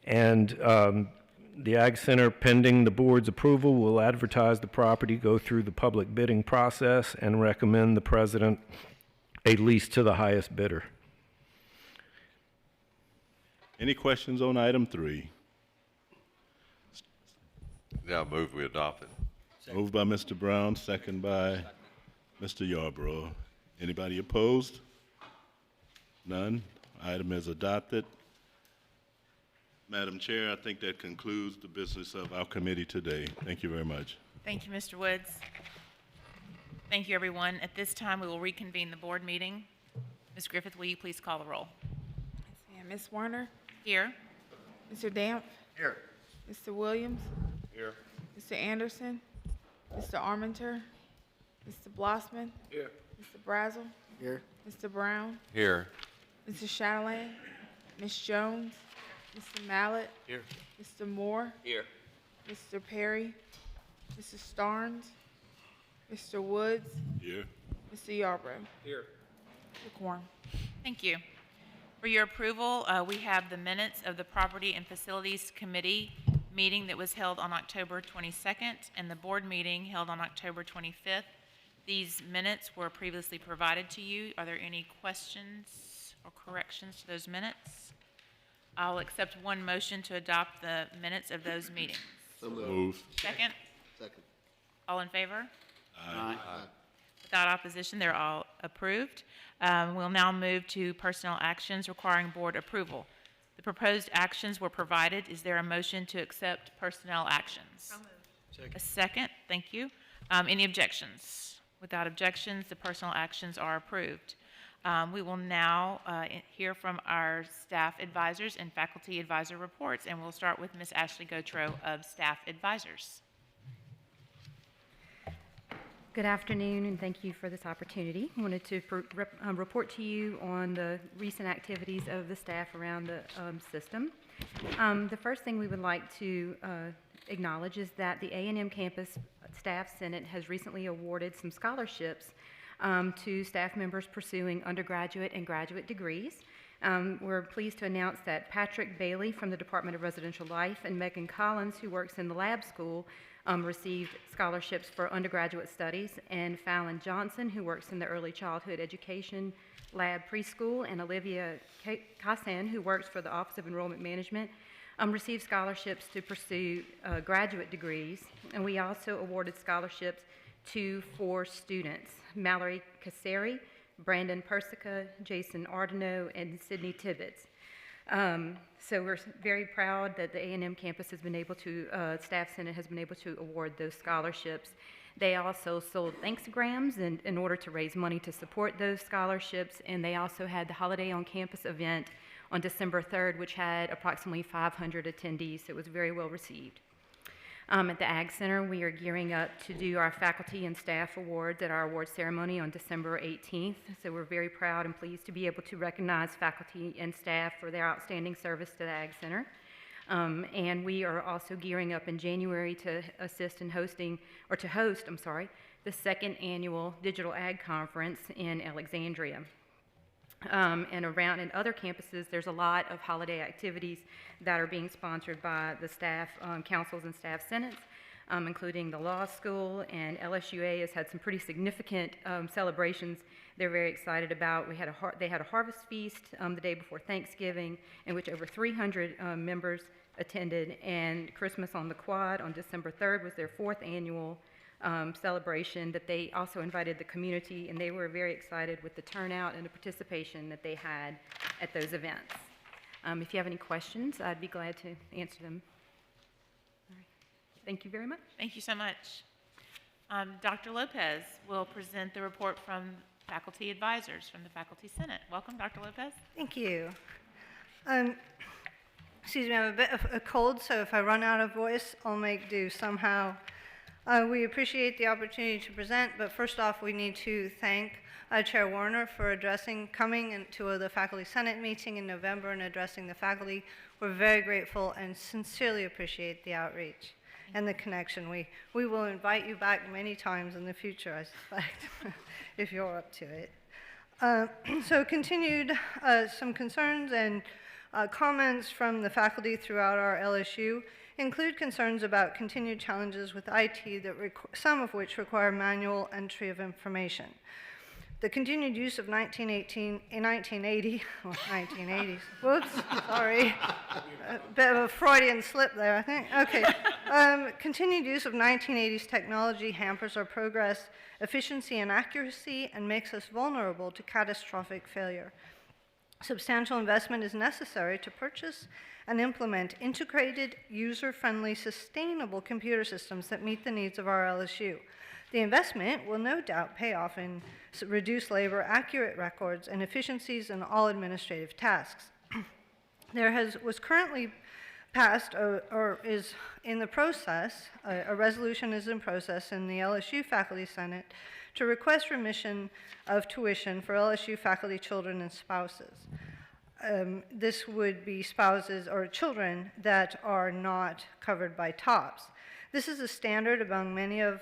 and the Ag Center, pending the board's approval, will advertise the property, go through the public bidding process, and recommend the president a lease to the highest bidder. Any questions on item 3? Yeah, move we adopt it. Moved by Mr. Brown, second by Mr. Yarbrough. Anybody opposed? None. Item is adopted. Madam Chair, I think that concludes the business of our committee today. Thank you very much. Thank you, Mr. Woods. Thank you, everyone. At this time, we will reconvene the board meeting. Ms. Griffith, will you please call the roll? Ms. Warner? Here. Mr. Damp? Here. Mr. Williams? Here. Mr. Anderson? Mr. Armenter? Mr. Blossman? Here. Mr. Brazel? Here. Mr. Brown? Here. Mr. Chatelain? Ms. Jones? Mr. Mallett? Here. Mr. Moore? Here. Mr. Perry? Mrs. Starnes, Mr. Woods, Here. Mr. Yarbrough. Here. Mr. Quorum. Thank you. For your approval, we have the minutes of the Property and Facilities Committee meeting that was held on October 22nd and the board meeting held on October 25th. These minutes were previously provided to you. Are there any questions or corrections to those minutes? I'll accept one motion to adopt the minutes of those meetings. So Moved. Second? Second. All in favor? Aye. Without opposition, they're all approved. We'll now move to personnel actions requiring board approval. The proposed actions were provided. Is there a motion to accept personnel actions? A second, thank you. Any objections? Without objections, the personnel actions are approved. We will now hear from our staff advisors and faculty advisor reports, and we'll start with Ms. Ashley Gautreaux of Staff Advisors. Good afternoon, and thank you for this opportunity. I wanted to report to you on the recent activities of the staff around the system. The first thing we would like to acknowledge is that the A&M Campus Staff Senate has recently awarded some scholarships to staff members pursuing undergraduate and graduate degrees. We're pleased to announce that Patrick Bailey from the Department of Residential Life and Megan Collins, who works in the lab school, received scholarships for undergraduate studies, and Fallon Johnson, who works in the early childhood education lab preschool, and Olivia Kassan, who works for the Office of Enrollment Management, received scholarships to pursue graduate degrees. And we also awarded scholarships to 4 students: Mallory Kasseri, Brandon Persica, Jason Ardeneau, and Sydney Tibbetts. So we're very proud that the A&M campus has been able to, Staff Senate has been able to award those scholarships. They also sold thanksgrams in order to raise money to support those scholarships, and they also had the Holiday on Campus event on December 3rd, which had approximately 500 attendees, so it was very well received. At the Ag Center, we are gearing up to do our faculty and staff awards at our award ceremony on December 18th. So we're very proud and pleased to be able to recognize faculty and staff for their outstanding service to the Ag Center. And we are also gearing up in January to assist in hosting, or to host, I'm sorry, the 2nd annual Digital Ag Conference in Alexandria. And around in other campuses, there's a lot of holiday activities that are being sponsored by the staff councils and staff senates, including the law school, and LSUA has had some pretty significant celebrations they're very excited about. They had a harvest feast the day before Thanksgiving, in which over 300 members attended, and Christmas on the Quad on December 3rd was their 4th annual celebration that they also invited the community, and they were very excited with the turnout and the participation that they had at those events. If you have any questions, I'd be glad to answer them. All right. Thank you very much. Thank you so much. Dr. Lopez will present the report from faculty advisors from the Faculty Senate. Welcome, Dr. Lopez. Thank you. Excuse me, I have a bit of a cold, so if I run out of voice, I'll make do somehow. We appreciate the opportunity to present, but first off, we need to thank Chair Warner for coming to the Faculty Senate meeting in November and addressing the faculty. We're very grateful and sincerely appreciate the outreach and the connection. We will invite you back many times in the future, I suspect, if you're up to it. So continued some concerns and comments from the faculty throughout our LSU include concerns about continued challenges with IT, some of which require manual entry of information. The continued use of 1980s, whoops, sorry, a bit of a Freudian slip there, I think. Okay, continued use of 1980s technology hampers our progress, efficiency, and accuracy, and makes us vulnerable to catastrophic failure. Substantial investment is necessary to purchase and implement integrated, user-friendly, sustainable computer systems that meet the needs of our LSU. The investment will no doubt pay off in reduced labor, accurate records, and efficiencies in all administrative tasks. Was currently passed or is in the process, a resolution is in process in the LSU Faculty Senate to request remission of tuition for LSU faculty, children, and spouses. This would be spouses or children that are not covered by TOPS. This is a standard among many of,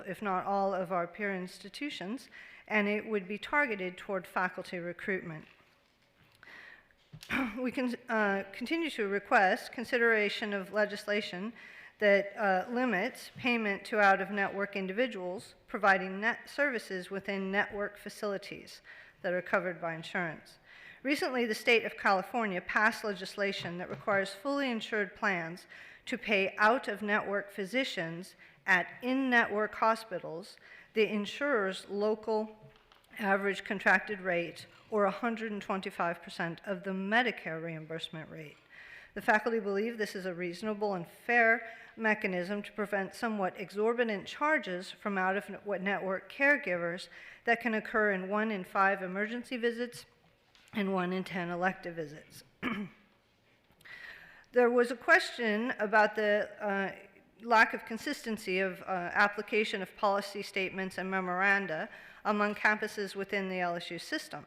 if not all, of our peer institutions, and it would be targeted toward faculty recruitment. We can continue to request consideration of legislation that limits payment to out-of-network individuals providing net services within network facilities that are covered by insurance. Recently, the state of California passed legislation that requires fully insured plans to pay out-of-network physicians at in-network hospitals the insurer's local average contracted rate, or 125% of the Medicare reimbursement rate. The faculty believe this is a reasonable and fair mechanism to prevent somewhat exorbitant charges from out-of-network caregivers that can occur in 1 in 5 emergency visits and 1 in 10 elective visits. There was a question about the lack of consistency of application of policy statements and memoranda among campuses within the LSU system.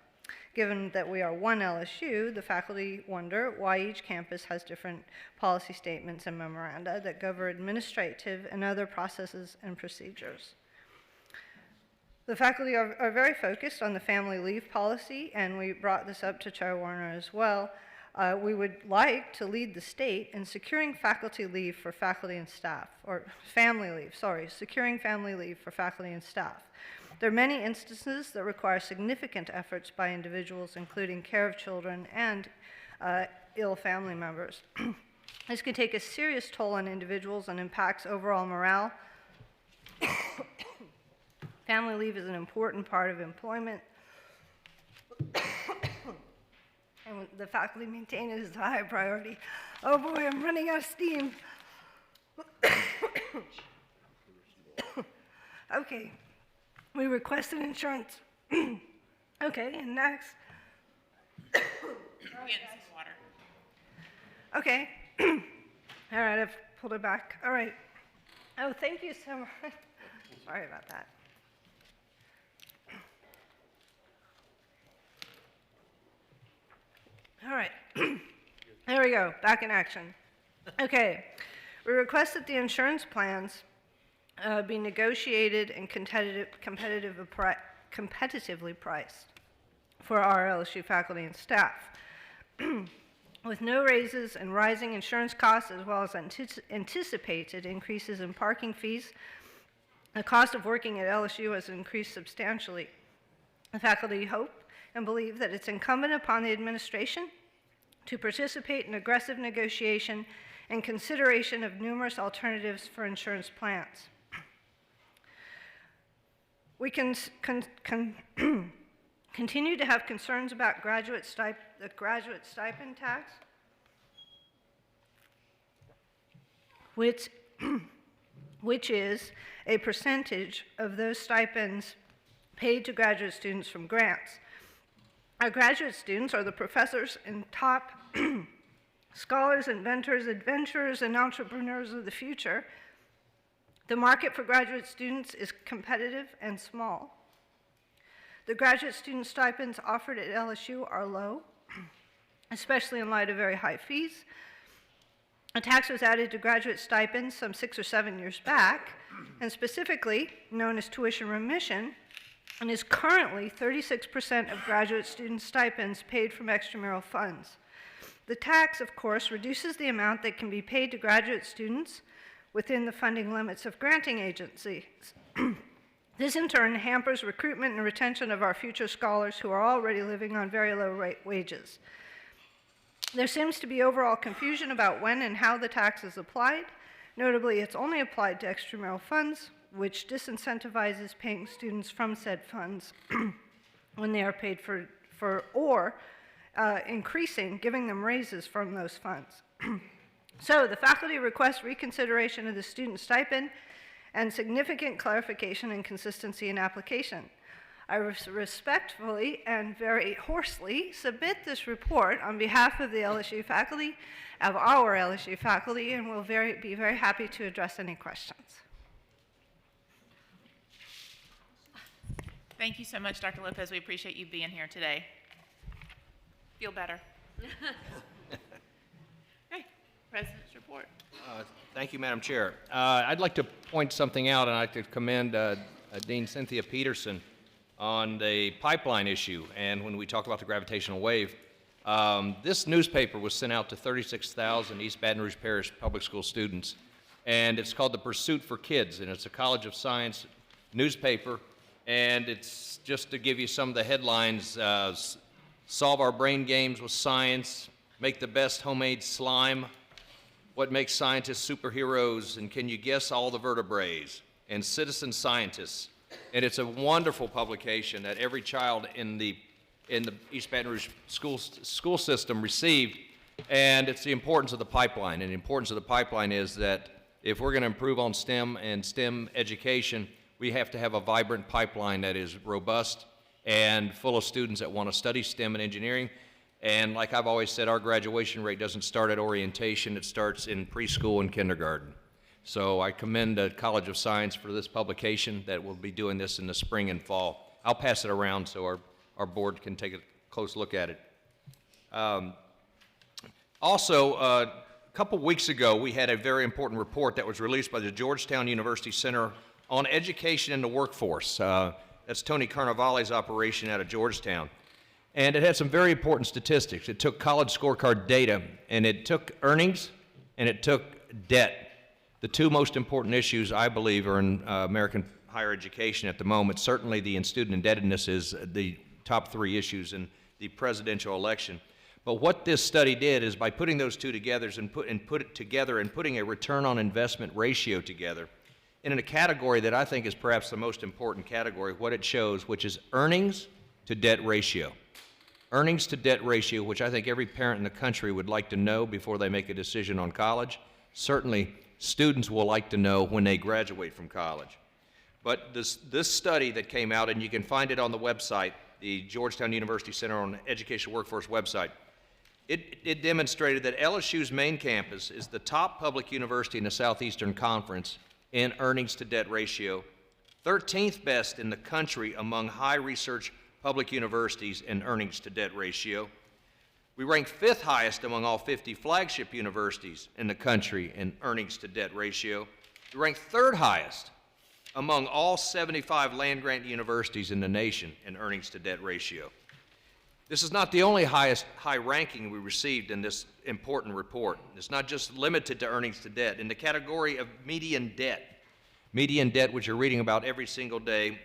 Given that we are one LSU, the faculty wonder why each campus has different policy statements and memoranda that govern administrative and other processes and procedures. The faculty are very focused on the family leave policy, and we brought this up to Chair Warner as well. We would like to lead the state in securing faculty leave for faculty and staff, or family leave, sorry, securing family leave for faculty and staff. There are many instances that require significant efforts by individuals, including care of children and ill family members. This can take a serious toll on individuals and impacts overall morale. Family leave is an important part of employment, and the faculty maintain it as a high priority. Oh boy, I'm running out of steam. Okay. We requested insurance. Okay, and next. Get some water. Okay. All right, I've pulled it back. All right. Oh, thank you so much. Sorry about that. All right. There we go. Back in action. Okay. We request that the insurance plans be negotiated and competitively priced for our LSU faculty and staff. With no raises and rising insurance costs, as well as anticipated increases in parking fees, the cost of working at LSU has increased substantially. The faculty hope and believe that it's incumbent upon the administration to participate in aggressive negotiation and consideration of numerous alternatives for insurance plans. We can continue to have concerns about the graduate stipend tax, which is a percentage of those stipends paid to graduate students from grants. Our graduate students are the professors and top scholars, inventors, adventurers, and entrepreneurs of the future. The market for graduate students is competitive and small. The graduate student stipends offered at LSU are low, especially in light of very high fees. A tax was added to graduate stipends some 6 or 7 years back, and specifically known as tuition remission, and is currently 36% of graduate student stipends paid from extramural funds. The tax, of course, reduces the amount that can be paid to graduate students within the funding limits of granting agencies. This in turn hampers recruitment and retention of our future scholars who are already living on very low wages. There seems to be overall confusion about when and how the tax is applied. Notably, it's only applied to extramural funds, which disincentivizes paying students from said funds when they are paid for or increasing, giving them raises from those funds. So the faculty request reconsideration of the student stipend and significant clarification and consistency in application. I respectfully and very hoarsely submit this report on behalf of the LSU faculty, of our LSU faculty, and will be very happy to address any questions. Thank you so much, Dr. Lopez. We appreciate you being here today. Feel better. President's report. Thank you, Madam Chair. I'd like to point something out, and I'd like to commend Dean Cynthia Peterson on the pipeline issue. And when we talk about the gravitational wave, this newspaper was sent out to 36,000 East Baton Rouge Parish public school students, and it's called The Pursuit for Kids, and it's a College of Science newspaper, and it's just to give you some of the headlines: solve our brain games with science, make the best homemade slime, what makes scientists superheroes, and can you guess all the vertebraes, and citizen scientists. And it's a wonderful publication that every child in the East Baton Rouge school system received, and it's the importance of the pipeline. And the importance of the pipeline is that if we're going to improve on STEM and STEM education, we have to have a vibrant pipeline that is robust and full of students that want to study STEM and engineering. And like I've always said, our graduation rate doesn't start at orientation, it starts in preschool and kindergarten. So I commend the College of Science for this publication that will be doing this in the spring and fall. I'll pass it around so our board can take a close look at it. Also, a couple weeks ago, we had a very important report that was released by the Georgetown University Center on Education in the Workforce. That's Tony Carnevale's operation out of Georgetown. And it had some very important statistics. It took college scorecard data, and it took earnings, and it took debt. The two most important issues, I believe, are in American higher education at the moment. Certainly the student indebtedness is the top three issues in the presidential election. But what this study did is by putting those two together and putting a return on investment ratio together in a category that I think is perhaps the most important category, what it shows, which is earnings to debt ratio. Earnings to debt ratio, which I think every parent in the country would like to know before they make a decision on college. Certainly, students will like to know when they graduate from college. But this study that came out, and you can find it on the website, the Georgetown University Center on Education Workforce website, it demonstrated that LSU's main campus is the top public university in the Southeastern Conference in earnings to debt ratio, 13th best in the country among high research public universities in earnings to debt ratio. We rank 5th highest among all 50 flagship universities in the country in earnings to debt ratio. We rank 3rd highest among all 75 land-grant universities in the nation in earnings to debt ratio. This is not the only high ranking we received in this important report. It's not just limited to earnings to debt. In the category of median debt, which you're reading about every single day,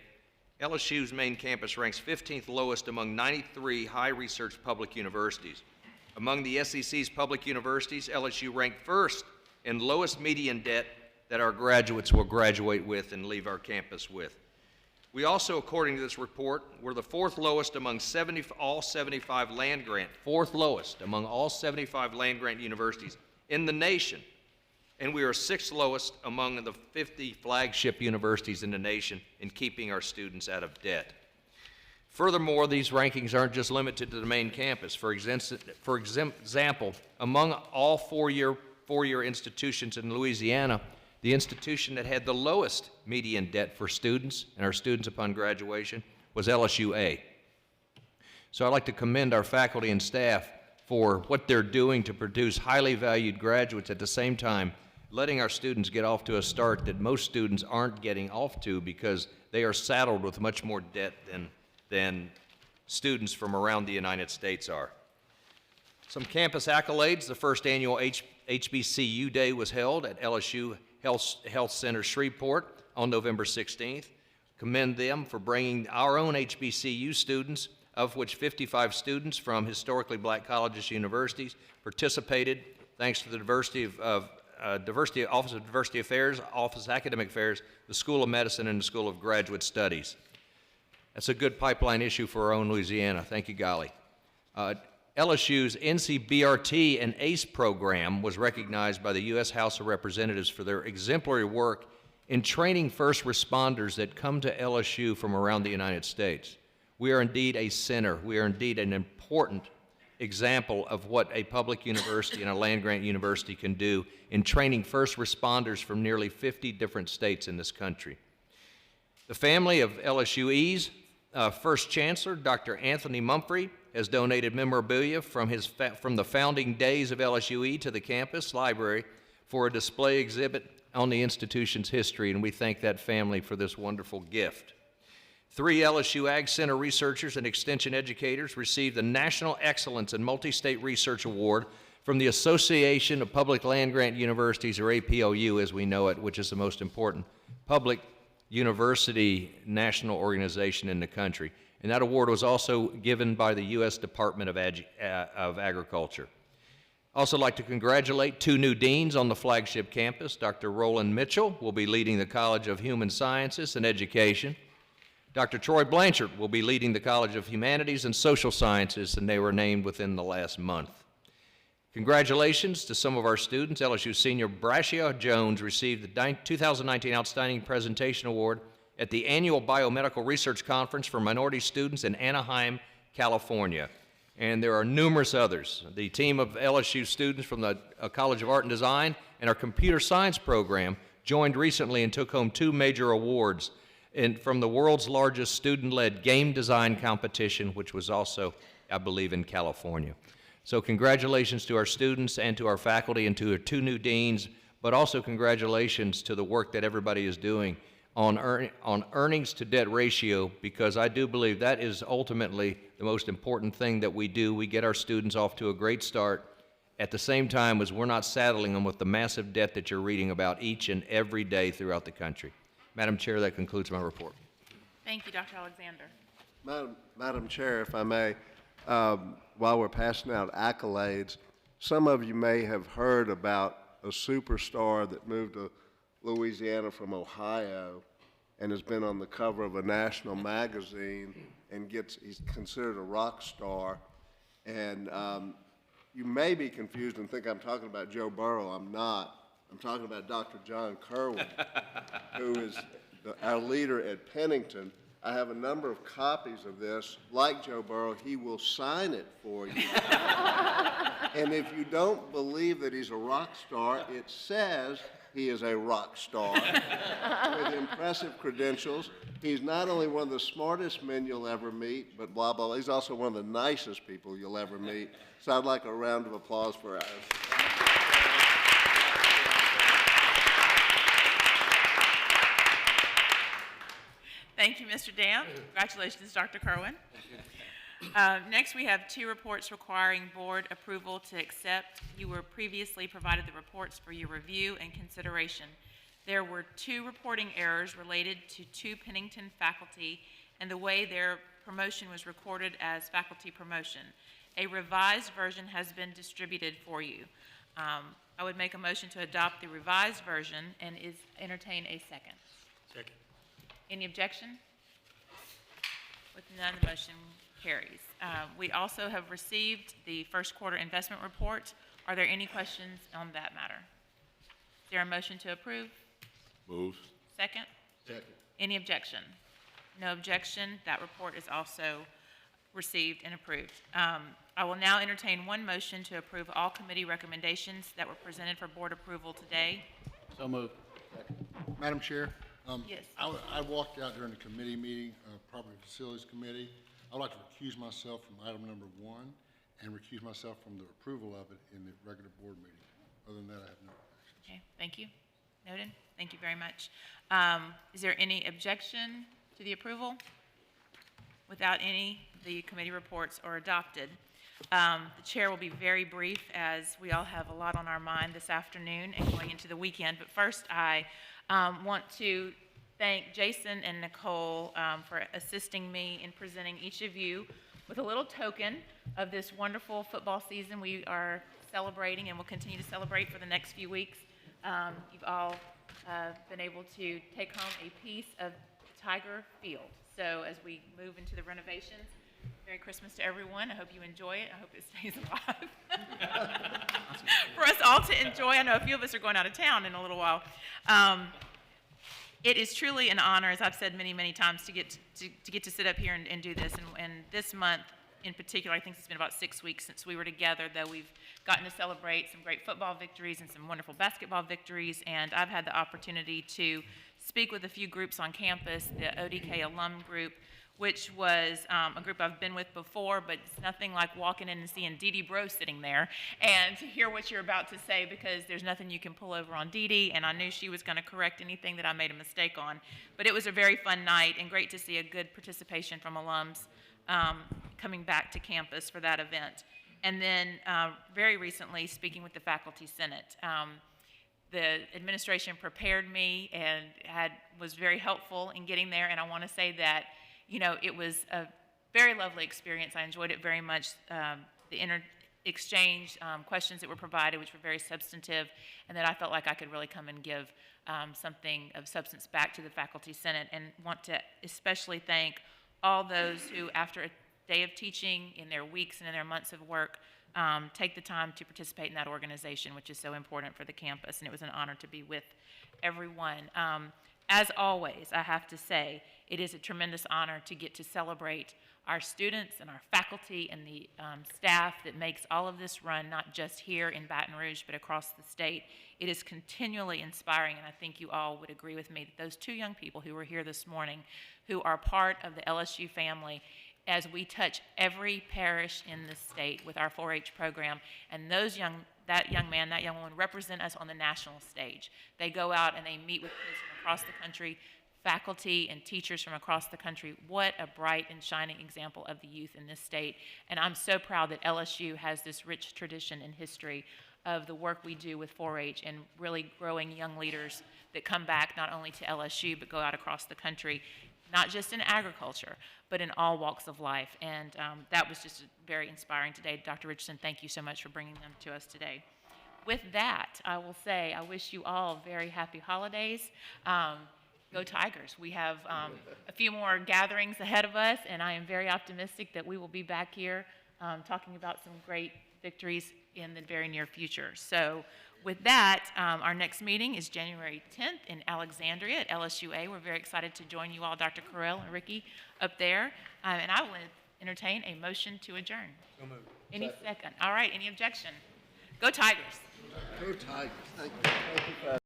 LSU's main campus ranks 15th lowest among 93 high research public universities. Among the SEC's public universities, LSU ranked 1st in lowest median debt that our graduates will graduate with and leave our campus with. We also, according to this report, were the 4th lowest among all 75 land-grant, 4th lowest among all 75 land-grant universities in the nation. And we are 6th lowest among the 50 flagship universities in the nation in keeping our students out of debt. Furthermore, these rankings aren't just limited to the main campus. For example, among all four-year institutions in Louisiana, the institution that had the lowest median debt for students and our students upon graduation was LSU-A. So I'd like to commend our faculty and staff for what they're doing to produce highly valued graduates, at the same time letting our students get off to a start that most students aren't getting off to because they are saddled with much more debt than students from around the United States are. Some campus accolades. The first annual HBCU Day was held at LSU Health Center Shreveport on November 16th. Commend them for bringing our own HBCU students, of which 55 students from historically black colleges and universities participated, thanks to the Office of Diversity Affairs, Office of Academic Affairs, the School of Medicine, and the School of Graduate Studies. That's a good pipeline issue for our own Louisiana. Thank you, golly. LSU's NCBRT and ACE program was recognized by the U.S. House of Representatives for their exemplary work in training first responders that come to LSU from around the United States. We are indeed a center. We are indeed an important example of what a public university and a land-grant university can do in training first responders from nearly 50 different states in this country. The family of LSUE's first chancellor, Dr. Anthony Mumphrey, has donated memorabilia from the founding days of LSUE to the campus library for a display exhibit on the institution's history, and we thank that family for this wonderful gift. 3 LSU Ag Center researchers and extension educators received the National Excellence in Multi-State Research Award from the Association of Public Land-Grant Universities, or APLU as we know it, which is the most important public university national organization in the country. And that award was also given by the U.S. Department of Agriculture. Also like to congratulate 2 new deans on the flagship campus. Dr. Roland Mitchell will be leading the College of Human Sciences and Education. Dr. Troy Blanchard will be leading the College of Humanities and Social Sciences, and they were named within the last month. Congratulations to some of our students. LSU senior Brashia Jones received the 2019 Outstanding Presentation Award at the annual Biomedical Research Conference for minority students in Anaheim, California. And there are numerous others. The team of LSU students from the College of Art and Design and our computer science program joined recently and took home 2 major awards from the world's largest student-led game design competition, which was also, I believe, in California. So congratulations to our students and to our faculty and to our 2 new deans, but also congratulations to the work that everybody is doing on earnings to debt ratio, because I do believe that is ultimately the most important thing that we do. We get our students off to a great start at the same time as we're not saddling them with the massive debt that you're reading about each and every day throughout the country. Madam Chair, that concludes my report. Thank you, Dr. Alexander. Madam Chair, if I may, while we're passing out accolades, some of you may have heard about a superstar that moved to Louisiana from Ohio and has been on the cover of a national magazine and he's considered a rock star. And you may be confused and think I'm talking about Joe Burrow. I'm not. I'm talking about Dr. John Kerwin, who is our leader at Pennington. I have a number of copies of this. Like Joe Burrow, he will sign it for you. And if you don't believe that he's a rock star, it says he is a rock star with impressive credentials. He's not only one of the smartest men you'll ever meet, but blah, blah, blah. He's also one of the nicest people you'll ever meet. So I'd like a round of applause for us. Thank you, Mr. Dam. Congratulations, Dr. Kerwin. Next, we have 2 reports requiring board approval to accept. You were previously provided the reports for your review and consideration. There were 2 reporting errors related to 2 Pennington faculty and the way their promotion was recorded as faculty promotion. A revised version has been distributed for you. I would make a motion to adopt the revised version and entertain a second. Second. Any objection? With none, the motion carries. We also have received the first quarter investment report. Are there any questions on that matter? Is there a motion to approve? Move. Second? Second. Any objection? No objection. That report is also received and approved. I will now entertain one motion to approve all committee recommendations that were presented for board approval today. So moved. Madam Chair? Yes. I walked out during the committee meeting, Property Facilities Committee. I'd like to recuse myself from item number 1 and recuse myself from the approval of it in the regular board meeting. Other than that, I have no objections. Okay, thank you. Noted. Thank you very much. Is there any objection to the approval? Without any, the committee reports are adopted. The chair will be very brief as we all have a lot on our mind this afternoon and going into the weekend. But first, I want to thank Jason and Nicole for assisting me in presenting each of you with a little token of this wonderful football season we are celebrating and will continue to celebrate for the next few weeks. You've all been able to take home a piece of Tiger Field. So as we move into the renovations, Merry Christmas to everyone. I hope you enjoy it. I hope it stays alive. For us all to enjoy. I know a few of us are going out of town in a little while. It is truly an honor, as I've said many, many times, to get to sit up here and do this. And this month in particular, I think it's been about 6 weeks since we were together, though we've gotten to celebrate some great football victories and some wonderful basketball victories. And I've had the opportunity to speak with a few groups on campus, the ODK alum group. which was a group I've been with before, but it's nothing like walking in and seeing Dee Dee Bro sitting there and to hear what you're about to say, because there's nothing you can pull over on Dee Dee, and I knew she was going to correct anything that I made a mistake on. But it was a very fun night, and great to see a good participation from alums coming back to campus for that event. And then very recently, speaking with the Faculty Senate, the administration prepared me and was very helpful in getting there, and I want to say that, you know, it was a very lovely experience. I enjoyed it very much. The exchange, questions that were provided, which were very substantive, and that I felt like I could really come and give something of substance back to the Faculty Senate, and want to especially thank all those who, after a day of teaching, in their weeks and in their months of work, take the time to participate in that organization, which is so important for the campus, and it was an honor to be with everyone. As always, I have to say, it is a tremendous honor to get to celebrate our students and our faculty and the staff that makes all of this run, not just here in Baton Rouge, but across the state. It is continually inspiring, and I think you all would agree with me that those two young people who were here this morning, who are part of the LSU family, as we touch every parish in the state with our 4-H program, and that young man, that young woman represent us on the national stage. They go out and they meet with kids from across the country, faculty and teachers from across the country. What a bright and shining example of the youth in this state. And I'm so proud that LSU has this rich tradition and history of the work we do with 4-H and really growing young leaders that come back not only to LSU, but go out across the country, not just in agriculture, but in all walks of life. And that was just very inspiring today. Dr. Richardson, thank you so much for bringing them to us today. With that, I will say I wish you all very happy holidays. Go Tigers. We have a few more gatherings ahead of us, and I am very optimistic that we will be back here talking about some great victories in the very near future. So with that, our next meeting is January 10th in Alexandria at LSUA. We're very excited to join you all, Dr. Carell and Ricky, up there. And I will entertain a motion to adjourn. So moved. Any second? All right, any objection? Go Tigers. Go Tigers. Thank you.